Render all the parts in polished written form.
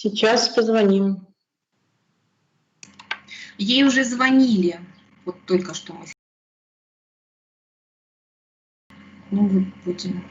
Сейчас позвоним. Ей уже звонили. Вот только что мы. Ну вот будем.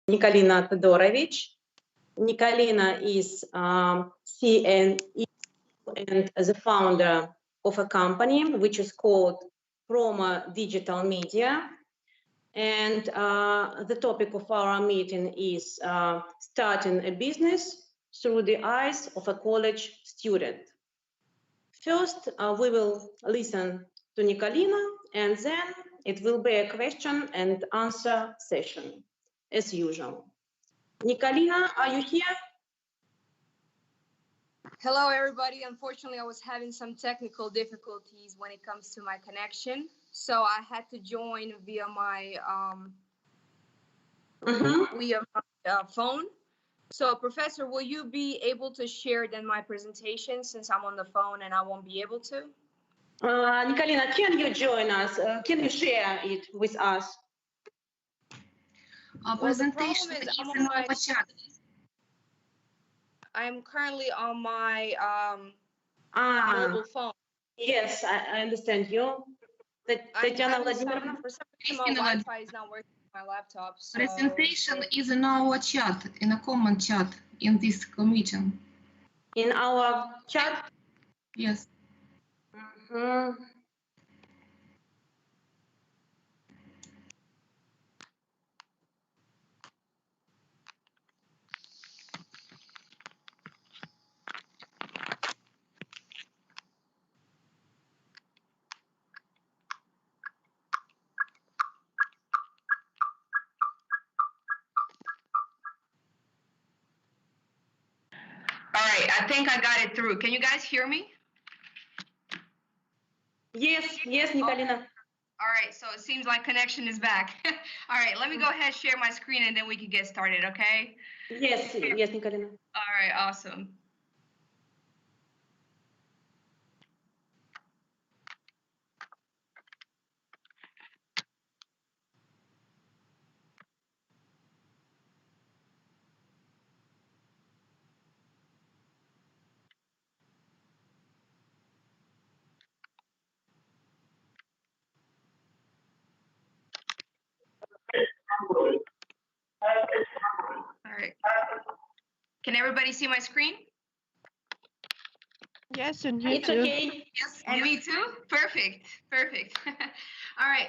Nikolina Todorovich. Nikolina is CNE and the founder of a company which is called Promo Digital Media. And the topic of our meeting is starting a business through the eyes of a college student. First, we will listen to Nikolina, and then it will be a question and answer session, as usual. Nikolina, are you here? Hello, everybody. Unfortunately, I was having some technical difficulties when it comes to my connection, so I had to join via my phone. So, Professor, will you be able to share then my presentation since I'm on the phone and I won't be able to? Nikolina, can you join us? Can you share it with us? Presentation is in our chat. I'm currently on my mobile phone. Yes, I understand you. Tatiana Vladimirovna? For some reason, my Wi-Fi is not working on my laptop. So... Presentation is in our chat, in a common chat in this meeting. In our chat? Yes. All right, I think I got it through. Can you guys hear me? Yes, Nikolina. All right, so it seems like connection is back. All right, let me go ahead and share my screen and then we can get started, okay? Yes, Nikolina. All right, awesome. All right. Can everybody see my screen? Yes, and you too. Okay. Yes, and me too? Perfect. All right.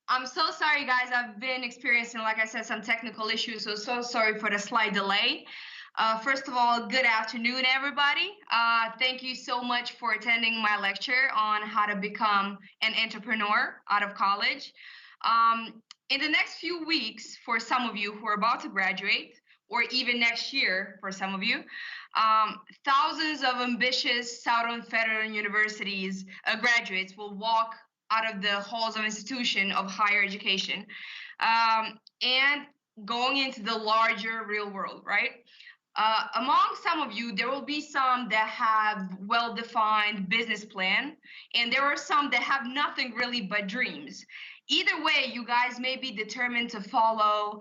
I'm so sorry, guys. I've been experiencing, like I said, some technical issues, so sorry for the slight delay. First of all, good afternoon, everybody. Thank you so much for attending my lecture on how to become an entrepreneur out of college. In the next few weeks, for some of you who are about to graduate, or even next year for some of you, thousands of ambitious Southern Federal Universities graduates will walk out of the halls of institution of higher education and going into the larger real world, right? Among some of you, there will be some that have well-defined business plan, and there are some that have nothing really but dreams. Either way, you guys may be determined to follow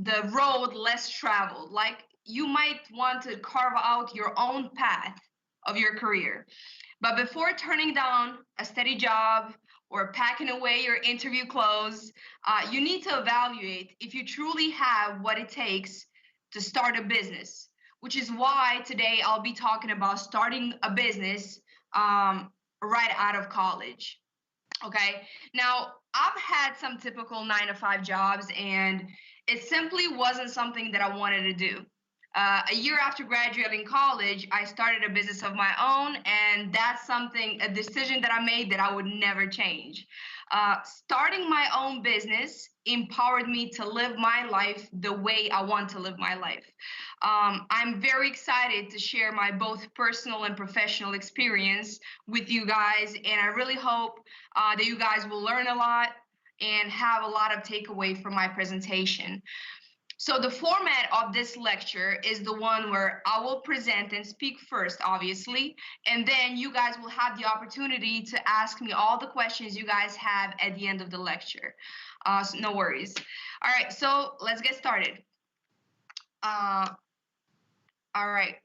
the road less traveled. Like, you might want to carve out your own path of your career. But before turning down a steady job or packing away your interview clothes, you need to evaluate if you truly have what it takes to start a business, which is why today I'll be talking about starting a business right out of college. Okay, now I've had some typical 9-to-5 jobs, and it simply wasn't something that I wanted to do. A year after graduating college, I started a business of my own, and that's a decision that I made that I would never change. Starting my own business empowered me to live my life the way I want to live my life. I'm very excited to share my both personal and professional experience with you guys, and I really hope that you guys will learn a lot and have a lot of takeaway from my presentation. So the format of this lecture is the one where I will present and speak first, obviously, and then you guys will have the opportunity to ask me all the questions you guys have at the end of the lecture. So no worries. All right, so let's get started. All right.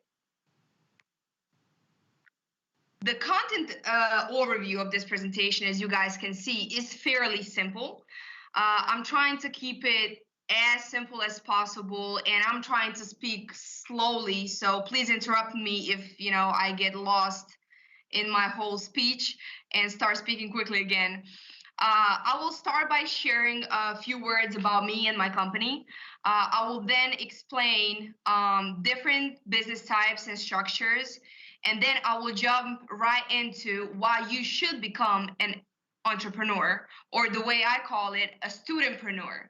The content overview of this presentation, as you guys can see, is fairly simple. I'm trying to keep it as simple as possible, and I'm trying to speak slowly, so please interrupt me if I get lost in my whole speech and start speaking quickly again. I will start by sharing a few words about me and my company. I will then explain different business types and structures, and then I will jump right into why you should become an entrepreneur, or the way I call it, a studentpreneur.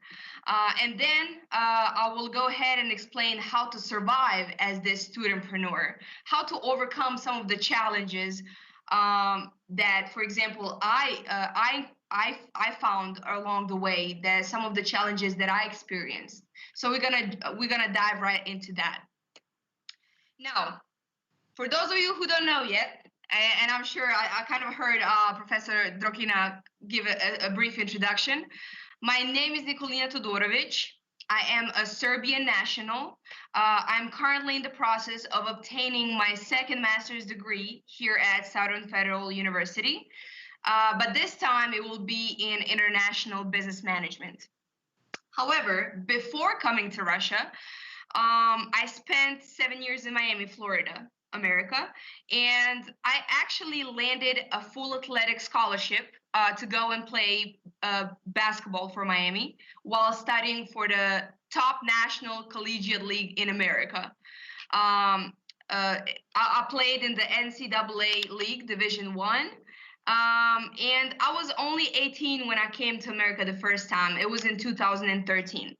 And then I will go ahead and explain how to survive as this studentpreneur, how to overcome some of the challenges that, for example, I found along the way, that some of the challenges that I experienced. So we're gonna dive right into that. Now, for those of you who don't know yet, and I'm sure I kind of heard Professor Drokina give a brief introduction. My name is Nikolina Todorovic. I am a Serbian national. I'm currently in the process of obtaining my second master's degree here at Southern Federal University. But this time it will be in international business management. However, before coming to Russia, I spent 7 years in Miami, Florida, America, and I actually landed a full athletic scholarship to go and play basketball for Miami while studying for the top national collegiate league in America. I played in the NCAA League Division One. And I was only 18 when I came to America the first time. It was in 2013.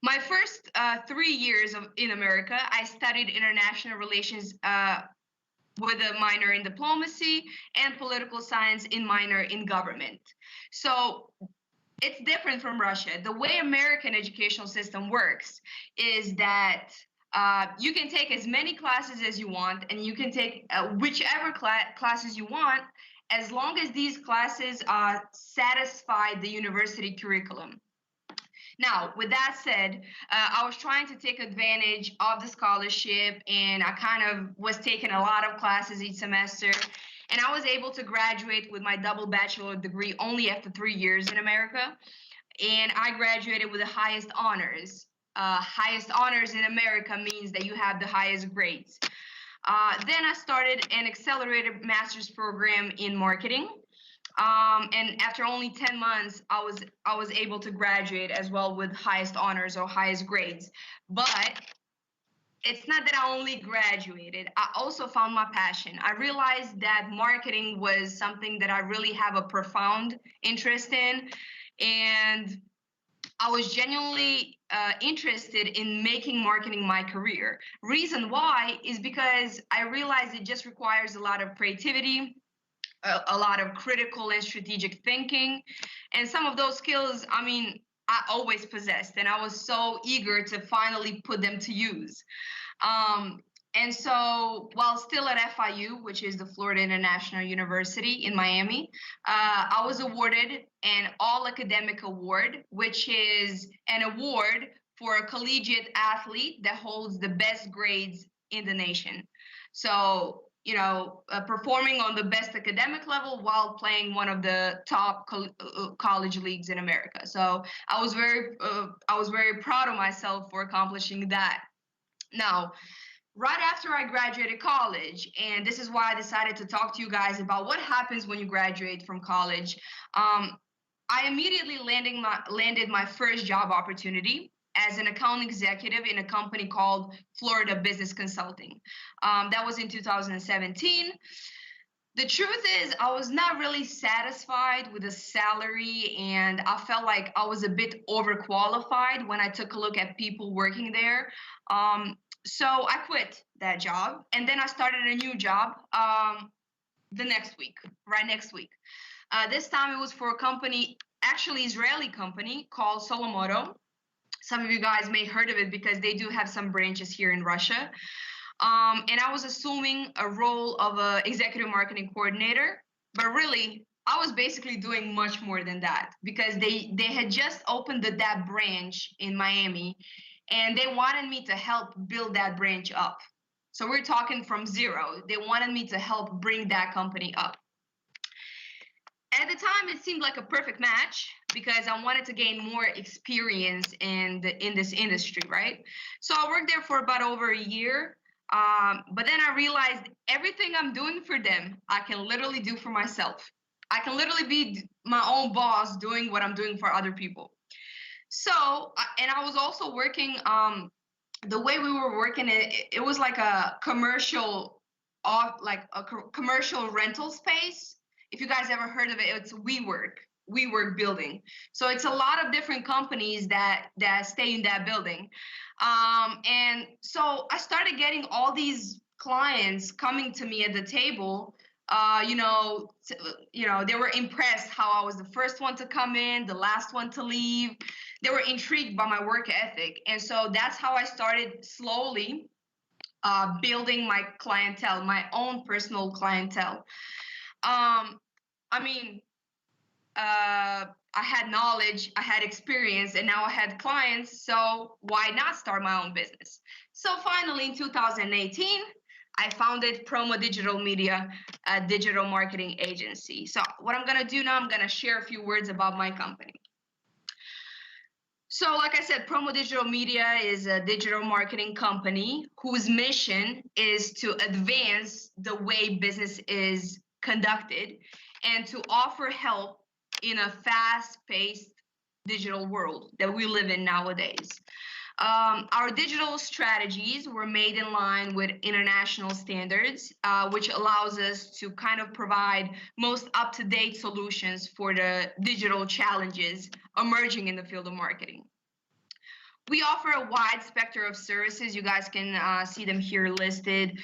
My first 3 years in America, I studied international relations with a minor in diplomacy and political science in minor in government. So it's different from Russia. The way American educational system works is that you can take as many classes as you want, and you can take whichever classes you want, as long as these classes satisfy the university curriculum. Now, with that said, I was trying to take advantage of the scholarship, and I kind of was taking a lot of classes each semester, and I was able to graduate with my double bachelor degree only after 3 years in America, and I graduated with the highest honors. Highest honors in America means that you have the highest grades. Then I started an accelerated master's program in marketing. And after only 10 months, I was able to graduate as well with highest honors or highest grades. But it's not that I only graduated. I also found my passion. I realized that marketing was something that I really have a profound interest in. And I was genuinely interested in making marketing my career. Reason why is because I realized it just requires a lot of creativity, a lot of critical and strategic thinking. And some of those skills, I always possessed, and I was so eager to finally put them to use. And so while still at FIU, which is the Florida International University in Miami, I was awarded an all-academic award, which is an award for a collegiate athlete that holds the best grades in the nation. So, performing on the best academic level while playing one of the top college leagues in America. So I was very proud of myself for accomplishing that. Now, right after I graduated college, and this is why I decided to talk to you guys about what happens when you graduate from college, I immediately landed my first job opportunity as an account executive in a company called Florida Business Consulting. That was in 2017. The truth is, I was not really satisfied with the salary, and I felt like I was a bit overqualified when I took a look at people working there. So I quit that job, and then I started a new job right next week. This time it was for a company, actually Israeli company called Solomoto. Some of you guys may have heard of it because they do have some branches here in Russia. And I was assuming a role of an executive marketing coordinator, but really I was basically doing much more than that, because they had just opened that branch in Miami, and they wanted me to help build that branch up. So we're talking from zero. They wanted me to help bring that company up. At the time, it seemed like a perfect match because I wanted to gain more experience in this industry, right? So I worked there for about over a year. But then I realized everything I'm doing for them, I can literally do for myself. I can literally be my own boss doing what I'm doing for other people. So, and I was also working, the way we were working, it was like a commercial, commercial rental space. If you guys ever heard of it, it's WeWork building. So it's a lot of different companies that stay in that building. And so I started getting all these clients coming to me at the table. They were impressed how I was the first one to come in, the last one to leave. They were intrigued by my work ethic. And so that's how I started slowly building my clientele, my own personal clientele. I had knowledge, I had experience, and now I had clients. So why not start my own business? So finally, in 2018, I founded Promo Digital Media, a digital marketing agency. So what I'm going to do now, I'm going to share a few words about my company. So like I said, Promo Digital Media is a digital marketing company whose mission is to advance the way business is conducted and to offer help in a fast-paced digital world that we live in nowadays. Our digital strategies were made in line with international standards, which allows us to kind of provide most up-to-date solutions for the digital challenges emerging in the field of marketing. We offer a wide spectrum of services. You guys can see them here listed.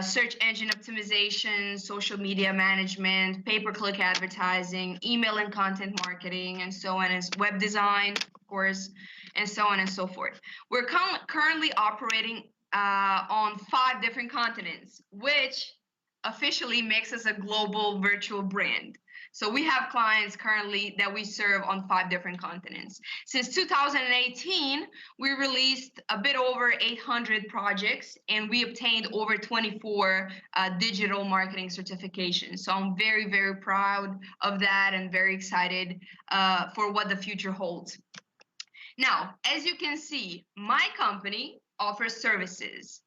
Search engine optimization, social media management, pay-per-click advertising, email and content marketing, and so on, and web design, of course, and so on and so forth. We're currently operating on 5 different continents, which officially makes us a global virtual brand. So we have clients currently that we serve on 5 different continents. Since 2018, we released a bit over 800 projects, and we obtained over 24 digital marketing certifications. So I'm very, very proud of that and very excited for what the future holds. Now, as you can see, my company offers services.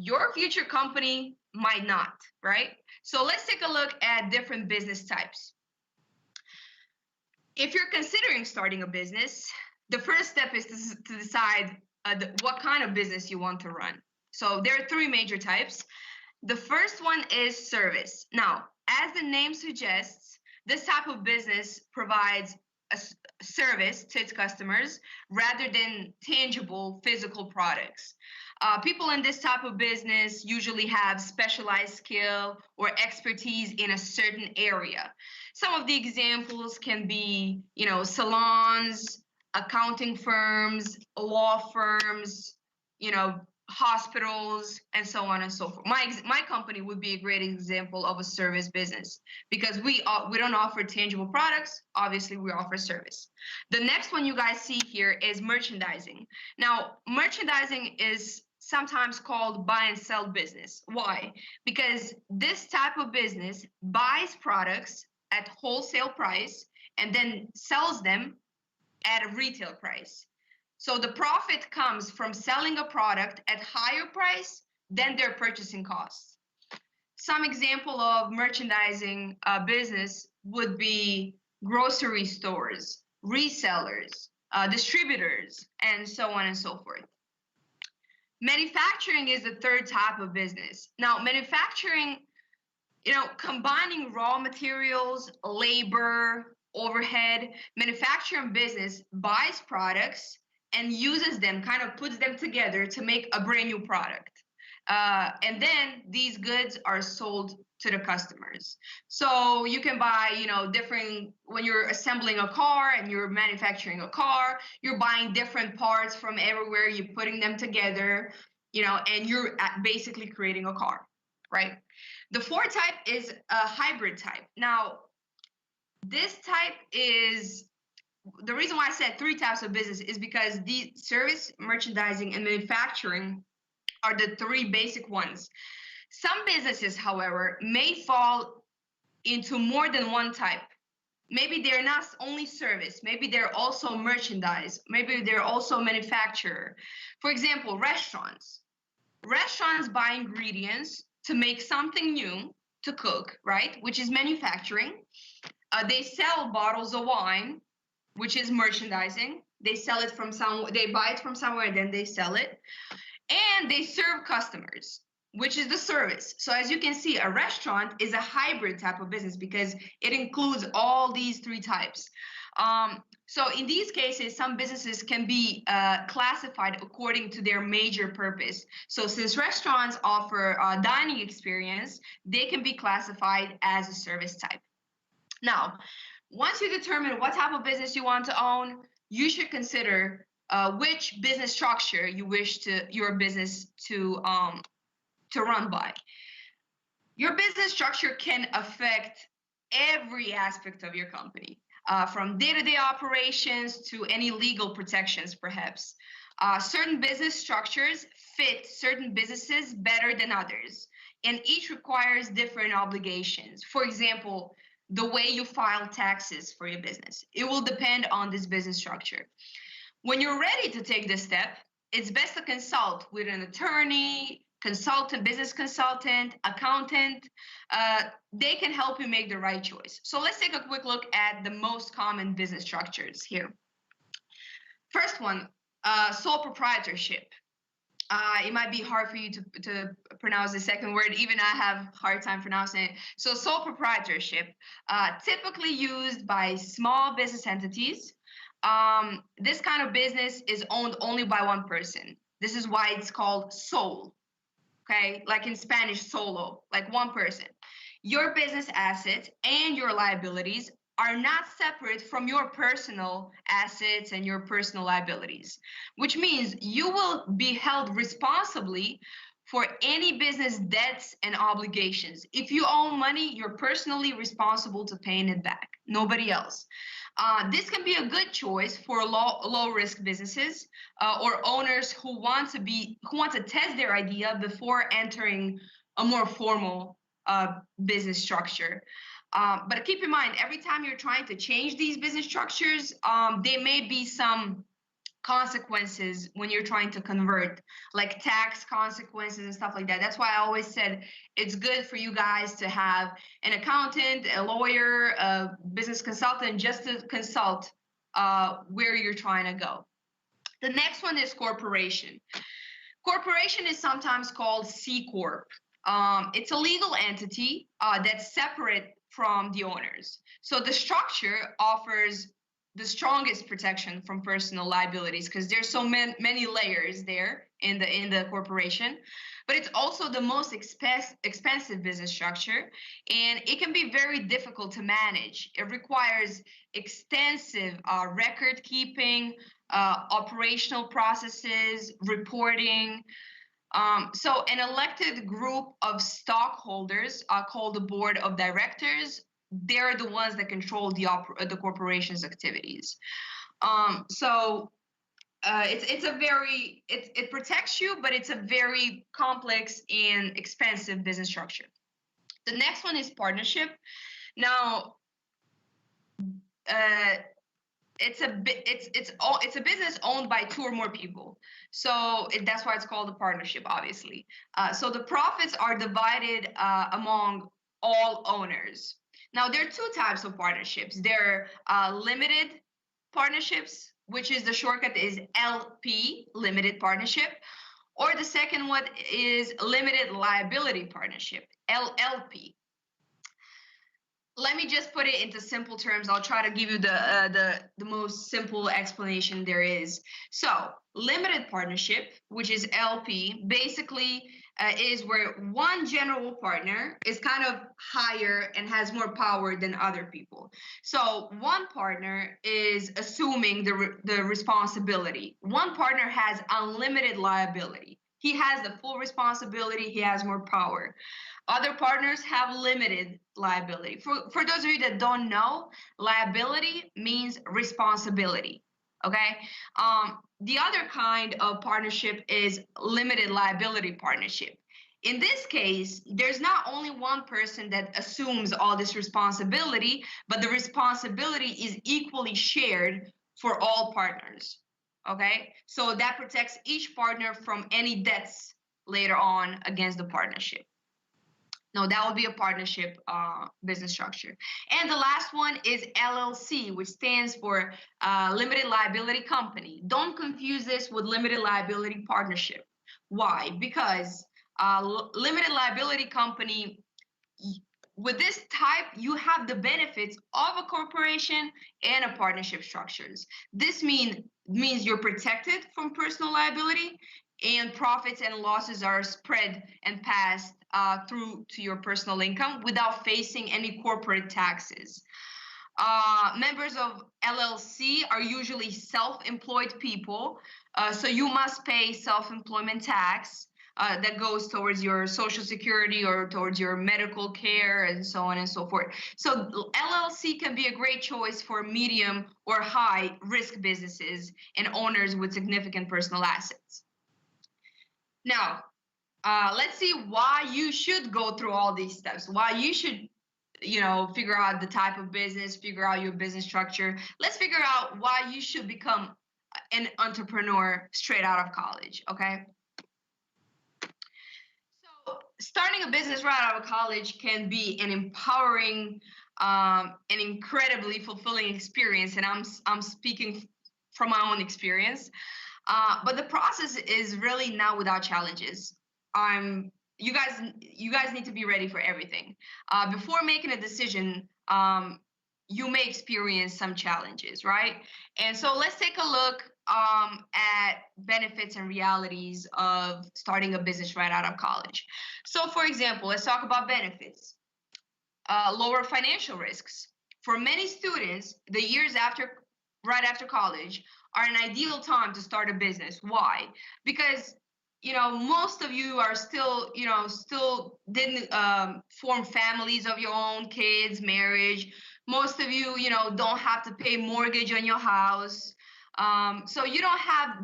Your future company might not, right? So let's take a look at different business types. If you're considering starting a business, the first step is to decide what kind of business you want to run. So there are 3 major types. The first one is service. Now, as the name suggests, this type of business provides a service to its customers rather than tangible physical products. People in this type of business usually have specialized skill or expertise in a certain area. Some of the examples can be, salons, accounting firms, law firms, hospitals, and so on and so forth. My company would be a great example of a service business because we don't offer tangible products. Obviously, we offer service. The next one you guys see here is merchandising. Now, merchandising is sometimes called buy and sell business. Why? Because this type of business buys products at wholesale price and then sells them at a retail price. So the profit comes from selling a product at higher price than their purchasing costs. Some example of merchandising business would be grocery stores, resellers, distributors, and so on and so forth. Manufacturing is the third type of business. Now, manufacturing, combining raw materials, labor, overhead, manufacturing business buys products and uses them, kind of puts them together to make a brand new product. And then these goods are sold to the customers. So you can buy, when you're assembling a car and you're manufacturing a car, you're buying different parts from everywhere, you're putting them together, and you're basically creating a car, right? The 4th type is a hybrid type. Now, this type is, the reason why I said 3 types of business is because the service, merchandising, and manufacturing are the 3 basic ones. Some businesses, however, may fall into more than one type. Maybe they're not only service, maybe they're also merchandise, maybe they're also manufacturer. For example, restaurants. Restaurants buy ingredients to make something new to cook, right? Which is manufacturing. They sell bottles of wine, which is merchandising. They sell it from somewhere, they buy it from somewhere, and then they sell it. And they serve customers, which is the service. So as you can see, a restaurant is a hybrid type of business because it includes all these three types. So in these cases, some businesses can be classified according to their major purpose. So since restaurants offer a dining experience, they can be classified as a service type. Now, once you determine what type of business you want to own, you should consider which business structure you wish your business to run by. Your business structure can affect every aspect of your company, from day-to-day operations to any legal protections, perhaps. Certain business structures fit certain businesses better than others, and each requires different obligations. For example, the way you file taxes for your business, it will depend on this business structure. When you're ready to take this step, it's best to consult with an attorney, consultant, business consultant, accountant. They can help you make the right choice. So let's take a quick look at the most common business structures here. First one, sole proprietorship. It might be hard for you to pronounce the second word. Even I have a hard time pronouncing it. So sole proprietorship, typically used by small business entities. This kind of business is owned only by one person. This is why it's called sole, okay? Like in Spanish, solo, like one person. Your business assets and your liabilities are not separate from your personal assets and your personal liabilities, which means you will be held responsibly for any business debts and obligations. If you owe money, you're personally responsible to paying it back, nobody else. This can be a good choice for low risk businesses or owners who want to test their idea before entering a more formal business structure. But keep in mind, every time you're trying to change these business structures, there may be some consequences when you're trying to convert, like tax consequences and stuff like that. That's why I always said it's good for you guys to have an accountant, a lawyer, a business consultant, just to consult where you're trying to go. The next one is corporation. Corporation is sometimes called C Corp. It's a legal entity that's separate from the owners. So the structure offers the strongest protection from personal liabilities because there's so many layers there in the corporation, but it's also the most expensive business structure, and it can be very difficult to manage. It requires extensive record keeping, operational processes, reporting. So an elected group of stockholders called the board of directors. They're the ones that control the corporation's activities. It protects you, but it's a very complex and expensive business structure. The next one is partnership. Now, it's a business owned by two or more people. So that's why it's called a partnership, obviously. So the profits are divided among all owners. Now, there are two types of partnerships. There are limited partnerships, which is the shortcut is LP, limited partnership, or the second one is limited liability partnership, LLP. Let me just put it into simple terms. I'll try to give you the most simple explanation there is. So limited partnership, which is LP, basically is where one general partner is kind of higher and has more power than other people. So one partner is assuming the responsibility. One partner has unlimited liability. He has the full responsibility. He has more power. Other partners have limited liability. For those of you that don't know, liability means responsibility, okay? The other kind of partnership is limited liability partnership. In this case, there's not only one person that assumes all this responsibility, but the responsibility is equally shared for all partners. Okay, so that protects each partner from any debts later on against the partnership. No, that will be a partnership business structure. And the last one is LLC, which stands for Limited Liability Company. Don't confuse this with Limited Liability Partnership. Why? Because limited liability company, with this type, you have the benefits of a corporation and a partnership structures. This means you're protected from personal liability, and profits and losses are spread and passed through to your personal income without facing any corporate taxes. Members of LLC are usually self-employed people, so you must pay self-employment tax that goes towards your Social Security or towards your medical care and so on and so forth. So LLC can be a great choice for medium or high risk businesses and owners with significant personal assets. Now, let's see why you should go through all these steps, why you should, figure out the type of business, figure out your business structure. Let's figure out why you should become an entrepreneur straight out of college, okay? So starting a business right out of college can be an empowering and incredibly fulfilling experience, and I'm speaking from my own experience. But the process is really not without challenges. You guys need to be ready for everything. Before making a decision, you may experience some challenges, right? And so let's take a look at benefits and realities of starting a business right out of college. So for example, let's talk about benefits. Lower financial risks. For many students, the years right after college are an ideal time to start a business. Why? Because most of you are still didn't form families of your own, kids, marriage. Most of you, don't have to pay mortgage on your house. So you don't have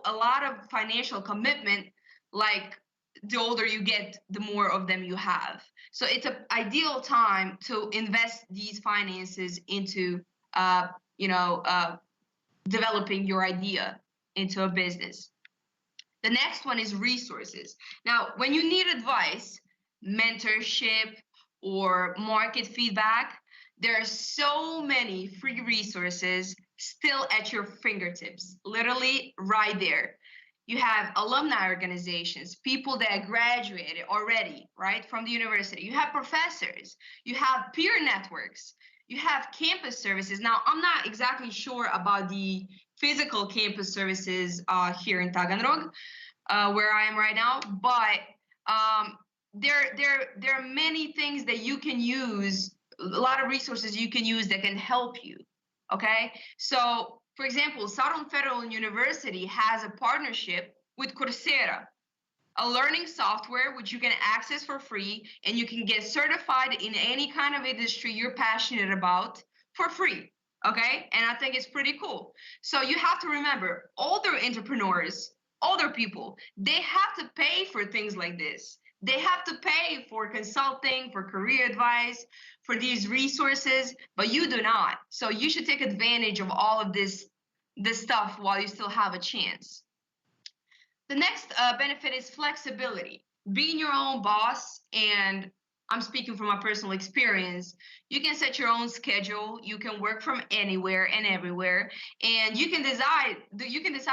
a lot of financial commitment. Like the older you get, the more of them you have. So it's an ideal time to invest these finances into, developing your idea into a business. The next one is resources. Now, when you need advice, mentorship, or market feedback, there are so many free resources still at your fingertips, literally right there. You have alumni organizations, people that graduated already, right, from the university. You have professors, you have peer networks, you have campus services. Now, I'm not exactly sure about the physical campus services here in Taganrog, where I am right now, but there are many things that you can use, a lot of resources you can use that can help you, okay? So, for example, Southern Federal University has a partnership with Coursera, a learning software which you can access for free, and you can get certified in any kind of industry you're passionate about for free, okay? And I think it's pretty cool. So you have to remember, older entrepreneurs, older people, they have to pay for things like this. They have to pay for consulting, for career advice, for these resources, but you do not. So you should take advantage of all of this stuff while you still have a chance. The next benefit is flexibility. Being your own boss, and I'm speaking from my personal experience, you can set your own schedule, you can work from anywhere and everywhere, and you can decide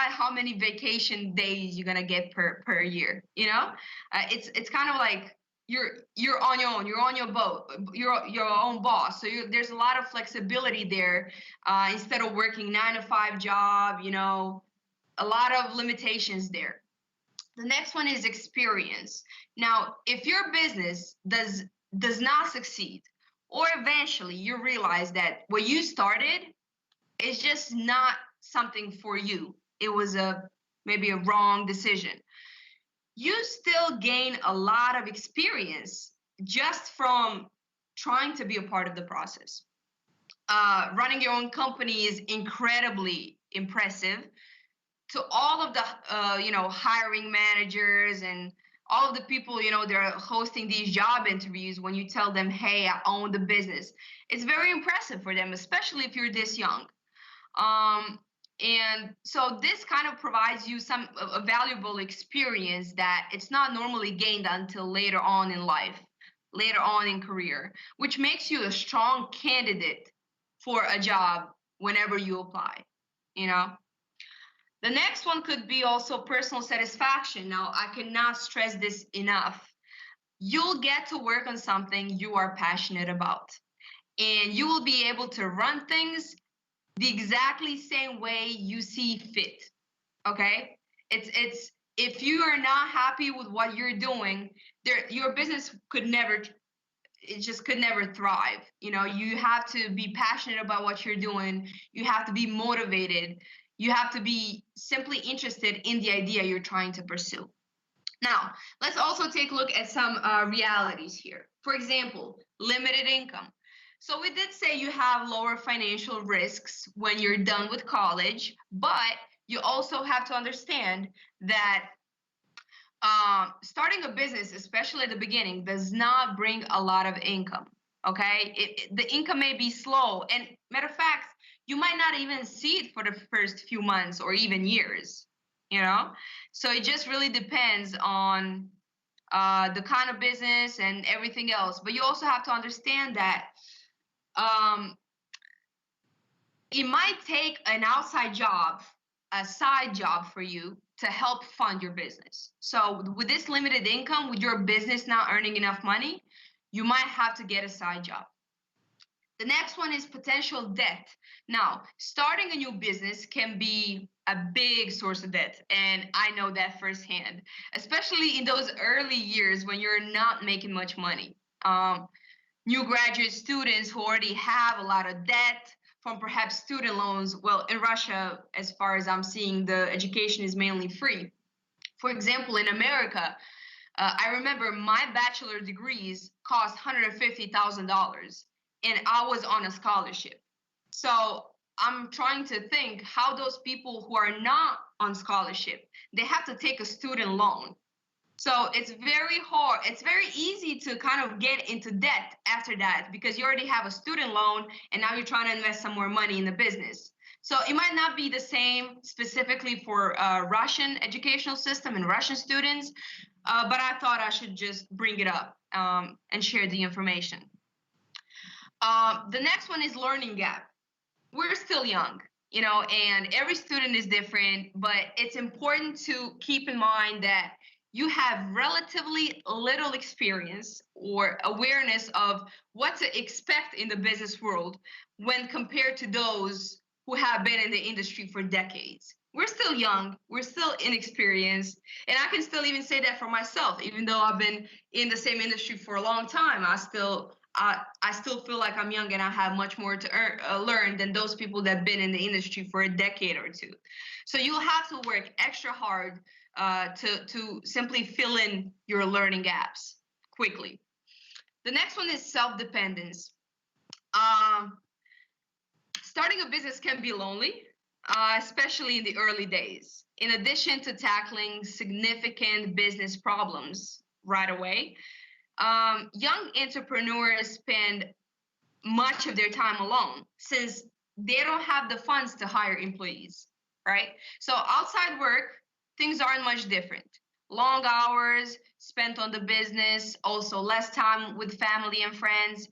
how many vacation days you're gonna get per year. It's kind of like you're on your own, you're on your boat, you're your own boss. So there's a lot of flexibility there instead of working 9-to-5 job. A lot of limitations there. The next one is experience. Now, if your business does not succeed, or eventually you realize that what you started is just not something for you, it was maybe a wrong decision, you still gain a lot of experience just from trying to be a part of the process. Running your own company is incredibly impressive. To all of the hiring managers and all of the people, you know, they're hosting these job interviews, when you tell them, hey, I own the business, it's very impressive for them, especially if you're this young. And so this kind of provides you a valuable experience that it's not normally gained until later on in life, later on in career, which makes you a strong candidate for a job whenever you apply, you know. The next one could be also personal satisfaction. Now, I cannot stress this enough. You'll get to work on something you are passionate about, and you will be able to run things the exactly same way you see fit. Okay? It's if you are not happy with what you're doing, your business could never thrive. You know, you have to be passionate about what you're doing. You have to be motivated. You have to be simply interested in the idea you're trying to pursue. Now, let's also take a look at some realities here. For example, limited income. So we did say you have lower financial risks when you're done with college, but you also have to understand that starting a business, especially at the beginning, does not bring a lot of income, okay? The income may be slow, and matter of fact, you might not even see it for the first few months or even years, you know? So it just really depends on the kind of business and everything else. But you also have to understand that it might take an outside job, a side job for you to help fund your business. So with this limited income, with your business not earning enough money, you might have to get a side job. The next one is potential debt. Now, starting a new business can be a big source of debt, and I know that firsthand, especially in those early years when you're not making much money. New graduate students who already have a lot of debt from perhaps student loans. Well, in Russia, as far as I'm seeing, the education is mainly free. For example, in America, I remember my bachelor degrees cost $150,000, and I was on a scholarship. So I'm trying to think how those people who are not on scholarship, they have to take a student loan. So it's very hard. It's very easy to kind of get into debt after that because you already have a student loan and now you're trying to invest some more money in the business. So it might not be the same specifically for Russian educational system and Russian students, but I thought I should just bring it up and share the information. The next one is learning gap. We're still young, you know, and every student is different, but it's important to keep in mind that you have relatively little experience or awareness of what to expect in the business world when compared to those who have been in the industry for decades. We're still young, we're still inexperienced, and I can still even say that for myself. Even though I've been in the same industry for a long time, I still feel like I'm young and I have much more to learn than those people that have been in the industry for a decade or two. So you'll have to work extra hard to simply fill in your learning gaps quickly. The next one is self-dependence. Starting a business can be lonely, especially in the early days. In addition to tackling significant business problems right away, young entrepreneurs spend much of their time alone since they don't have the funds to hire employees, right? So outside work, things aren't much different. Long hours spent on the business, also less time with family and friends.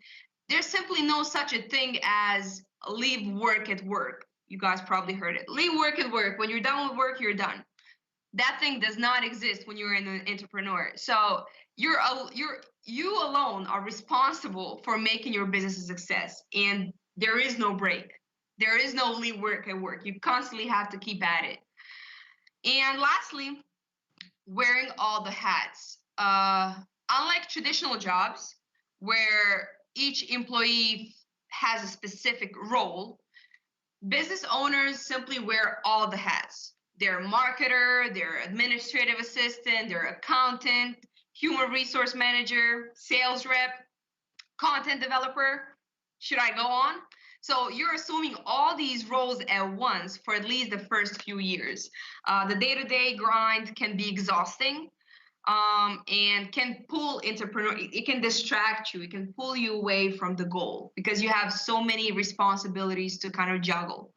There's simply no such a thing as leave work at work. You guys probably heard it. Leave work at work. When you're done with work, you're done. That thing does not exist when you're an entrepreneur. So you alone are responsible for making your business a success. And there is no break. There is no leave work at work. You constantly have to keep at it. And lastly, wearing all the hats. Unlike traditional jobs, where each employee has a specific role, business owners simply wear all the hats. They're a marketer, they're administrative assistant, they're accountant, human resource manager, sales rep, content developer. Should I go on? So you're assuming all these roles at once for at least the first few years. The day-to-day grind can be exhausting. and can pull it can distract you, it can pull you away from the goal because you have so many responsibilities to kind of juggle.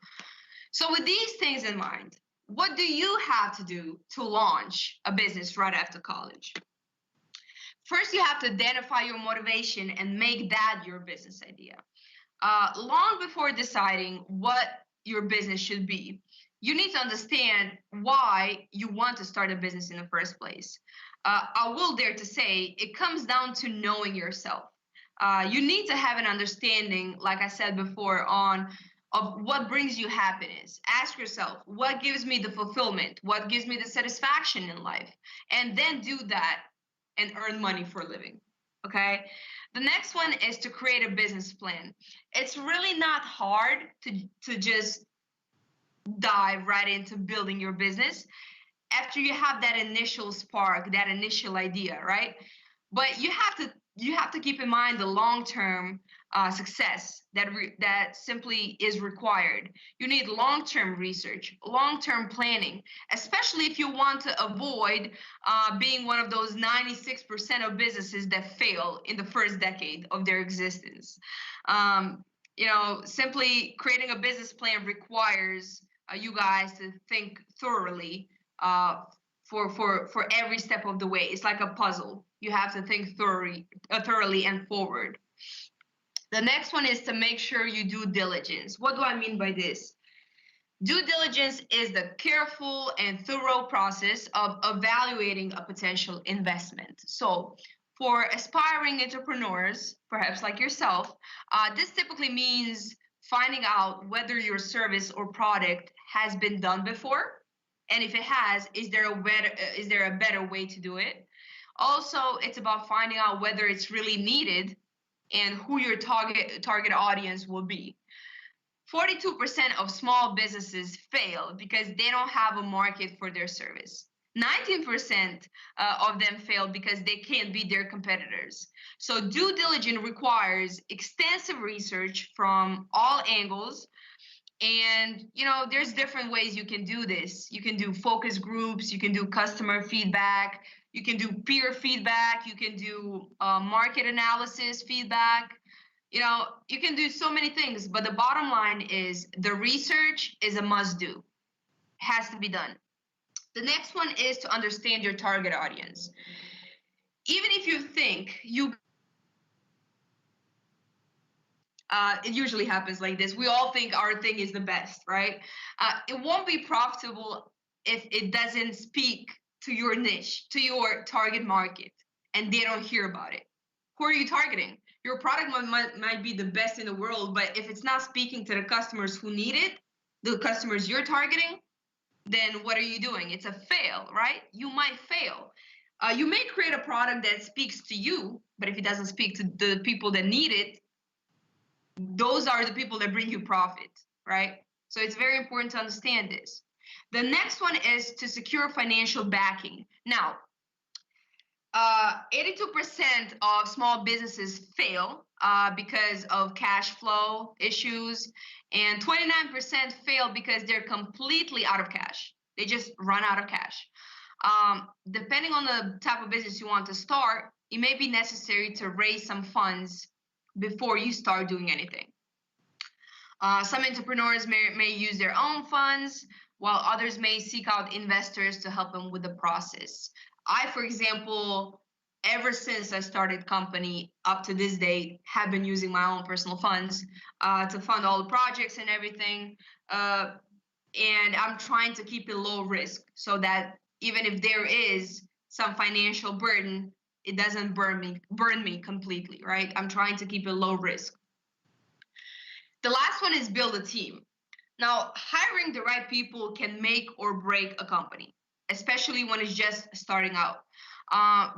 So with these things in mind, what do you have to do to launch a business right after college? First, you have to identify your motivation and make that your business idea. Long before deciding what your business should be, you need to understand why you want to start a business in the first place. I will dare to say it comes down to knowing yourself. You need to have an understanding, like I said before, of what brings you happiness. Ask yourself, what gives me the fulfillment? What gives me the satisfaction in life? And then do that and earn money for a living. Okay? The next one is to create a business plan. It's really not hard to just dive right into building your business after you have that initial spark, that initial idea, right? But you have to keep in mind the long-term success that simply is required. You need long-term research, long-term planning, especially if you want to avoid being one of those 96% of businesses that fail in the first decade of their existence. Simply creating a business plan requires you guys to think thoroughly for every step of the way. It's like a puzzle. You have to think thoroughly and forward. The next one is to make sure you do diligence. What do I mean by this? Due diligence is the careful and thorough process of evaluating a potential investment. So for aspiring entrepreneurs, perhaps like yourself, this typically means finding out whether your service or product has been done before. And if it has, is there a better way to do it? Also, it's about finding out whether it's really needed and who your target audience will be. 42% of small businesses fail because they don't have a market for their service. 19% of them fail because they can't beat their competitors. So due diligence requires extensive research from all angles. And, there's different ways you can do this. You can do focus groups, you can do customer feedback, you can do peer feedback, you can do market analysis feedback. You can do so many things, but the bottom line is the research is a must do. It has to be done. The next one is to understand your target audience. Even if you think it usually happens like this. We all think our thing is the best, right? It won't be profitable if it doesn't speak to your niche, to your target market, and they don't hear about it. Who are you targeting? Your product might be the best in the world, but if it's not speaking to the customers who need it, the customers you're targeting, then what are you doing? It's a fail, right? You might fail. You may create a product that speaks to you, but if it doesn't speak to the people that need it, those are the people that bring you profit, right? So it's very important to understand this. The next one is to secure financial backing. Now, 82% of small businesses fail because of cash flow issues, and 29% fail because they're completely out of cash. They just run out of cash. Depending on the type of business you want to start, it may be necessary to raise some funds before you start doing anything. Some entrepreneurs may use their own funds, while others may seek out investors to help them with the process. I, for example, ever since I started company up to this date, have been using my own personal funds to fund all the projects and everything. And I'm trying to keep it low risk so that even if there is some financial burden, it doesn't burn me completely, right? I'm trying to keep it low risk. The last one is build a team. Now, hiring the right people can make or break a company, especially when it's just starting out.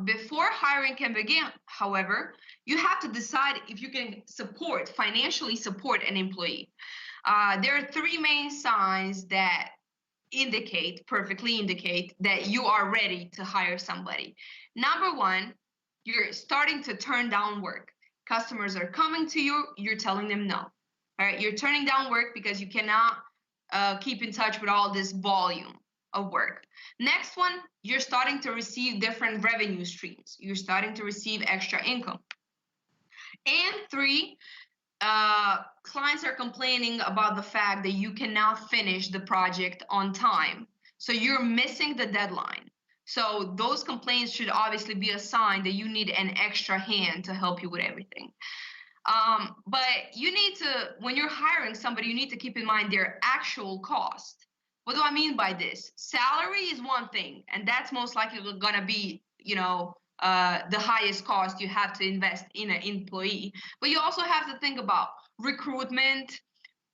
Before hiring can begin, however, you have to decide if you can financially support an employee. There are three main signs that perfectly indicate that you are ready to hire somebody. Number one, you're starting to turn down work. Customers are coming to you, you're telling them no. All right, you're turning down work because you cannot keep in touch with all this volume. of work. Next one, you're starting to receive different revenue streams. You're starting to receive extra income. And 3, clients are complaining about the fact that you cannot finish the project on time. So you're missing the deadline. So those complaints should obviously be a sign that you need an extra hand to help you with everything. But you need to, when you're hiring somebody, you need to keep in mind their actual cost. What do I mean by this? Salary is one thing, and that's most likely going to be, the highest cost you have to invest in an employee. But you also have to think about recruitment,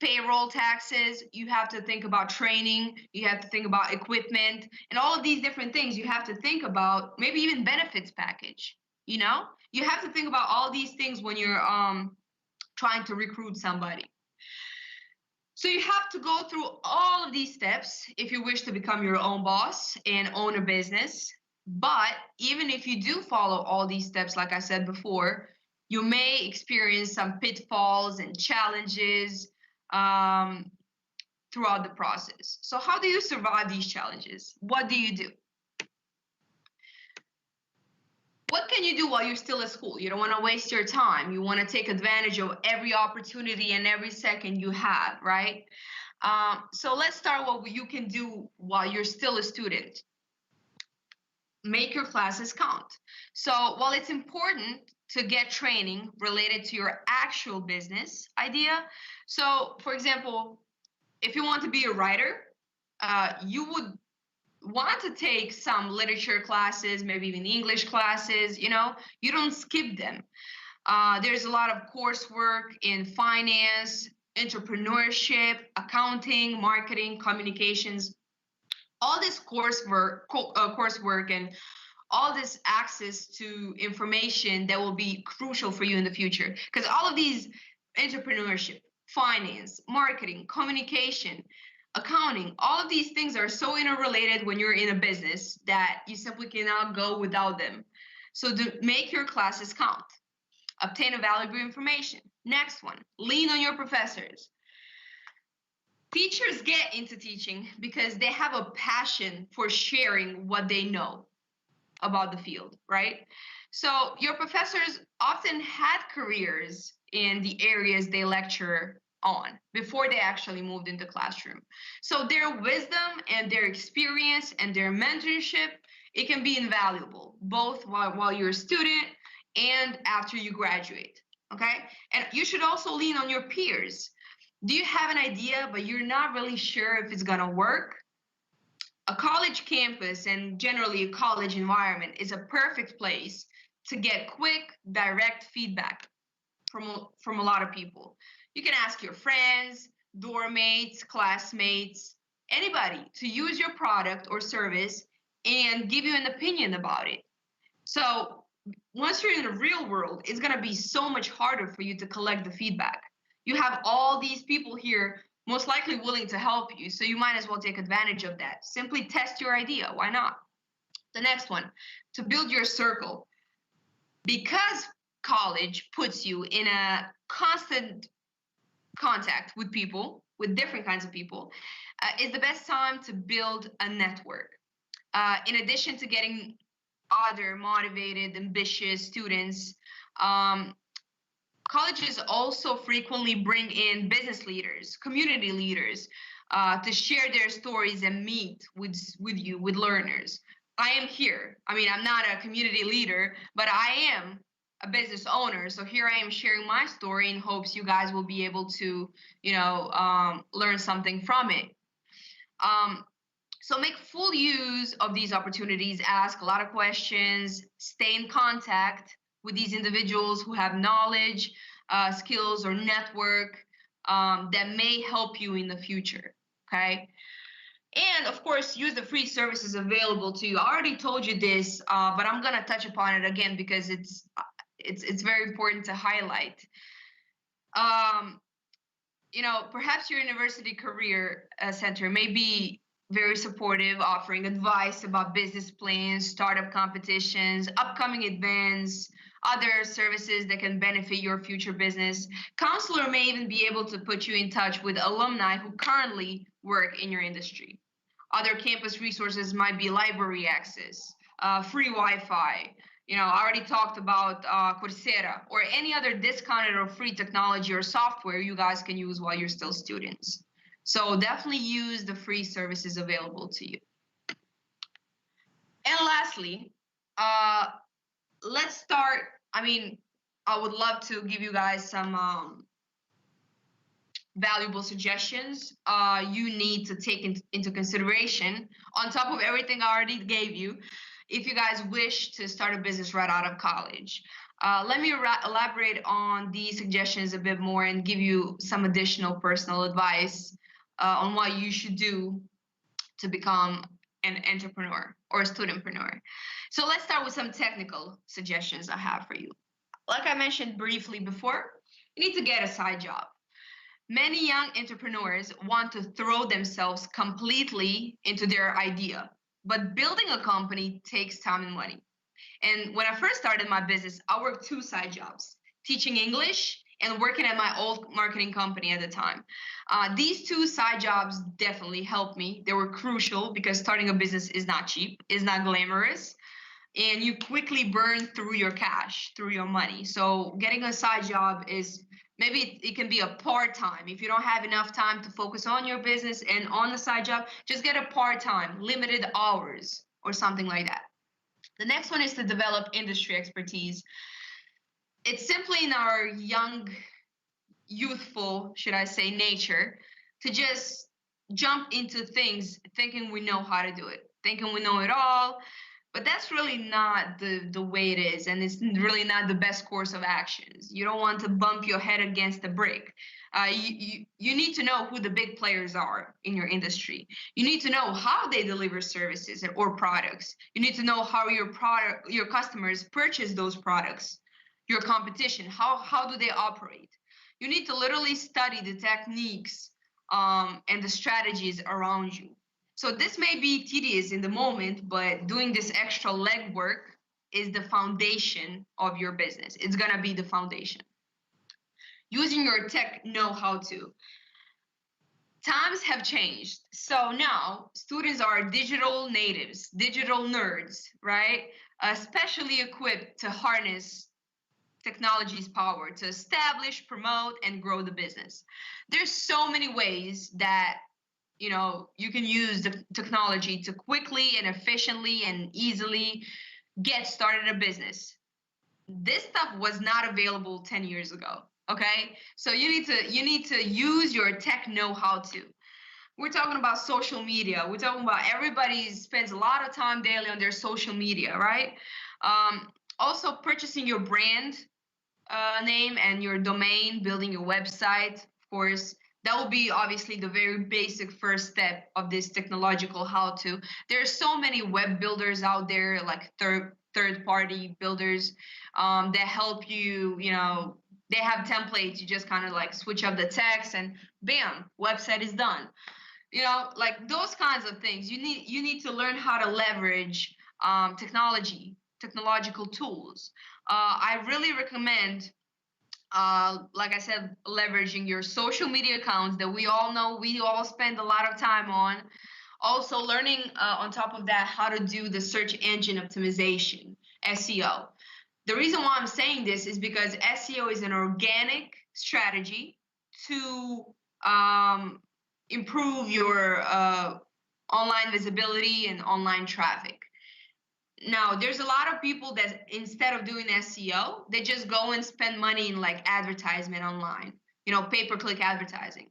payroll taxes. You have to think about training. You have to think about equipment, and all of these different things you have to think about, maybe even benefits package. You have to think about all these things when you're trying to recruit somebody. So you have to go through all of these steps if you wish to become your own boss and own a business. But even if you do follow all these steps, like I said before, you may experience some pitfalls and challenges throughout the process. So how do you survive these challenges? What do you do? What can you do while you're still at school? You don't want to waste your time. You want to take advantage of every opportunity and every second you have, right? So let's start what you can do while you're still a student. Make your classes count. So while it's important to get training related to your actual business idea, so for example, if you want to be a writer, you would want to take some literature classes, maybe even English classes. You don't skip them. There's a lot of coursework in finance, entrepreneurship, accounting, marketing, communications. All this coursework and all this access to information that will be crucial for you in the future. Because all of these entrepreneurship, finance, marketing, communication, accounting, all of these things are so interrelated when you're in a business that you simply cannot go without them. So to make your classes count, obtain a valuable information. Next one, lean on your professors. Teachers get into teaching because they have a passion for sharing what they know about the field, right? So your professors often had careers in the areas they lecture on before they actually moved into classroom. So their wisdom and their experience and their mentorship, it can be invaluable, both while you're a student and after you graduate, okay? And you should also lean on your peers. Do you have an idea, but you're not really sure if it's gonna work? A college campus and generally a college environment is a perfect place to get quick, direct feedback from a lot of people. You can ask your friends, dorm mates, classmates, anybody to use your product or service and give you an opinion about it. So once you're in the real world, it's gonna be so much harder for you to collect the feedback. You have all these people here most likely willing to help you, so you might as well take advantage of that. Simply test your idea, why not? The next one, to build your circle. Because college puts you in a constant contact with people, with different kinds of people, is the best time to build a network. In addition to getting other motivated, ambitious students, colleges also frequently bring in business leaders, community leaders, to share their stories and meet with learners. I am here. I mean, I'm not a community leader, but I am a business owner. So here I am sharing my story in hopes you guys will be able to, learn something from it. So make full use of these opportunities, ask a lot of questions, stay in contact with these individuals who have knowledge, skills, or network that may help you in the future, okay? And of course, use the free services available to you. I already told you this, but I'm gonna touch upon it again because it's very important to highlight. Perhaps your university career center may be very supportive, offering advice about business plans, startup competitions, upcoming events, other services that can benefit your future business. Counselor may even be able to put you in touch with alumni who currently work in your industry. Other campus resources might be library access, free Wi-Fi. You know, I already talked about Coursera, or any other discounted or free technology or software you guys can use while you're still students. So definitely use the free services available to you. And lastly, let's start. I mean, I would love to give you guys some valuable suggestions you need to take into consideration on top of everything I already gave you if you guys wish to start a business right out of college. Let me elaborate on these suggestions a bit more and give you some additional personal advice on what you should do to become an entrepreneur or a studentpreneur. So let's start with some technical suggestions I have for you. Like I mentioned briefly before, you need to get a side job. Many young entrepreneurs want to throw themselves completely into their idea, but building a company takes time and money. And when I first started my business, I worked 2 side jobs, teaching English and working at my old marketing company at the time. These 2 side jobs definitely helped me. They were crucial because starting a business is not cheap, is not glamorous, and you quickly burn through your cash, through your money. So getting a side job is, maybe it can be a part-time. If you don't have enough time to focus on your business and on the side job, just get a part-time, limited hours or something like that. The next one is to develop industry expertise. It's simply in our young, youthful, should I say, nature to just jump into things thinking we know how to do it, thinking we know it all. But that's really not the way it is, and it's really not the best course of actions. You don't want to bump your head against a brick. You need to know who the big players are in your industry. You need to know how they deliver services or products. You need to know how your customers purchase those products, your competition, how do they operate. You need to literally study the techniques and the strategies around you. So this may be tedious in the moment, but doing this extra legwork is the foundation of your business. It's going to be the foundation. Using your tech know-how too. Times have changed. So now students are digital natives, digital nerds, right? Especially equipped to harness technology's power to establish, promote, and grow the business. There's so many ways that you can use the technology to quickly and efficiently and easily get started a business. This stuff was not available 10 years ago, okay? So you need to use your tech know-how too. We're talking about social media. We're talking about everybody spends a lot of time daily on their social media, right? Also purchasing your brand name and your domain, building your website, of course. That will be obviously the very basic first step of this technological how-to. There are so many web builders out there, like third-party builders that help you. They have templates. You just kind of like switch up the text and bam, website is done. Like those kinds of things. You need to learn how to leverage technological tools. I really recommend, like I said, leveraging your social media accounts that we all know, we all spend a lot of time on. Also learning on top of that how to do the search engine optimization, SEO. The reason why I'm saying this is because SEO is an organic strategy to improve your online visibility and online traffic. Now, there's a lot of people that instead of doing SEO, they just go and spend money in like advertisement online, pay-per-click advertising.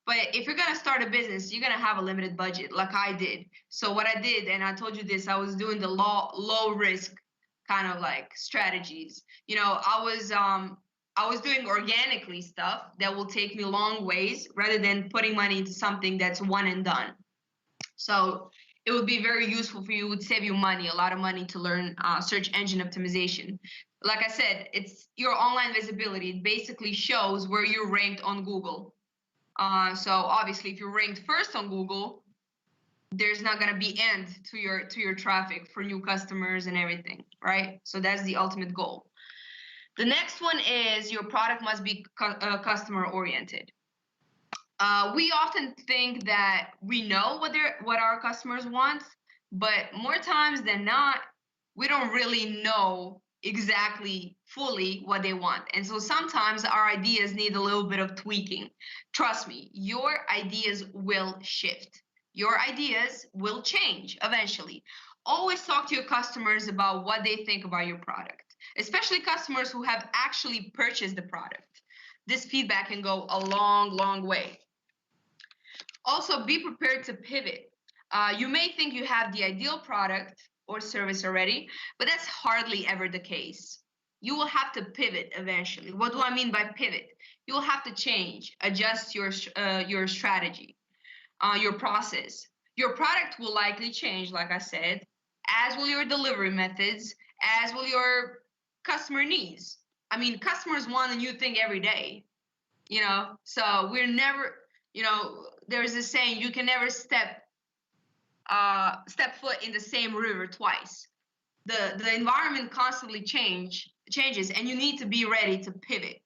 But if you're going to start a business, you're going to have a limited budget like I did. So what I did, and I told you this, I was doing the low risk kind of like strategies. I was doing organically stuff that will take me long ways rather than putting money into something that's one and done. So it would be very useful for you. It would save you money, a lot of money, to learn search engine optimization. Like I said, it's your online visibility. It basically shows where you're ranked on Google. So obviously, if you're ranked first on Google, there's not going to be end to your traffic for new customers and everything, right? So that's the ultimate goal. The next one is your product must be customer oriented. We often think that we know what our customers want, but more times than not, we don't really know exactly fully what they want. And so sometimes our ideas need a little bit of tweaking. Trust me, your ideas will shift. Your ideas will change eventually. Always talk to your customers about what they think about your product, especially customers who have actually purchased the product. This feedback can go a long, long way. Also, be prepared to pivot. You may think you have the ideal product or service already, but that's hardly ever the case. You will have to pivot eventually. What do I mean by pivot? You will have to change, adjust your strategy, your process. Your product will likely change, like I said, as will your delivery methods, as will your customer needs. I mean, customers want a new thing every day, so we're never, there's this saying, you can never step foot in the same river twice. The environment constantly changes, and you need to be ready to pivot,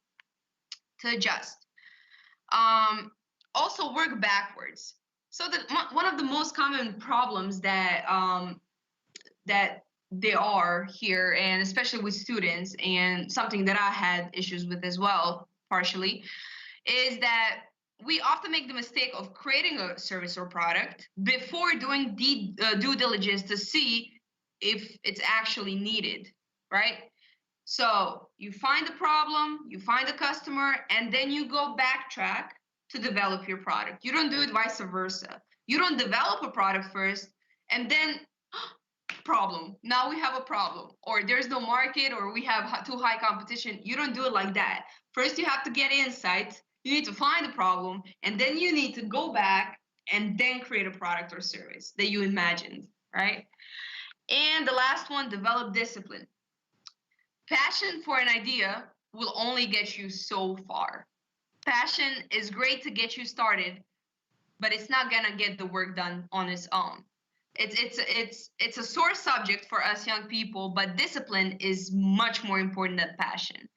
to adjust. Also work backwards. So one of the most common problems that there are here, and especially with students, and something that I had issues with as well, partially, is that we often make the mistake of creating a service or product before doing due diligence to see if it's actually needed, right? So you find the problem, you find the customer, and then you go backtrack to develop your product. You don't do it vice versa. You don't develop a product first, and then problem. Now we have a problem, or there's no market, or we have too high competition. You don't do it like that. First, you have to get insights. You need to find the problem, and then you need to go back and then create a product or service that you imagined, right? And the last one, develop discipline. Passion for an idea will only get you so far. Passion is great to get you started, but it's not gonna get the work done on its own. It's a sore subject for us young people, but discipline is much more important than passion.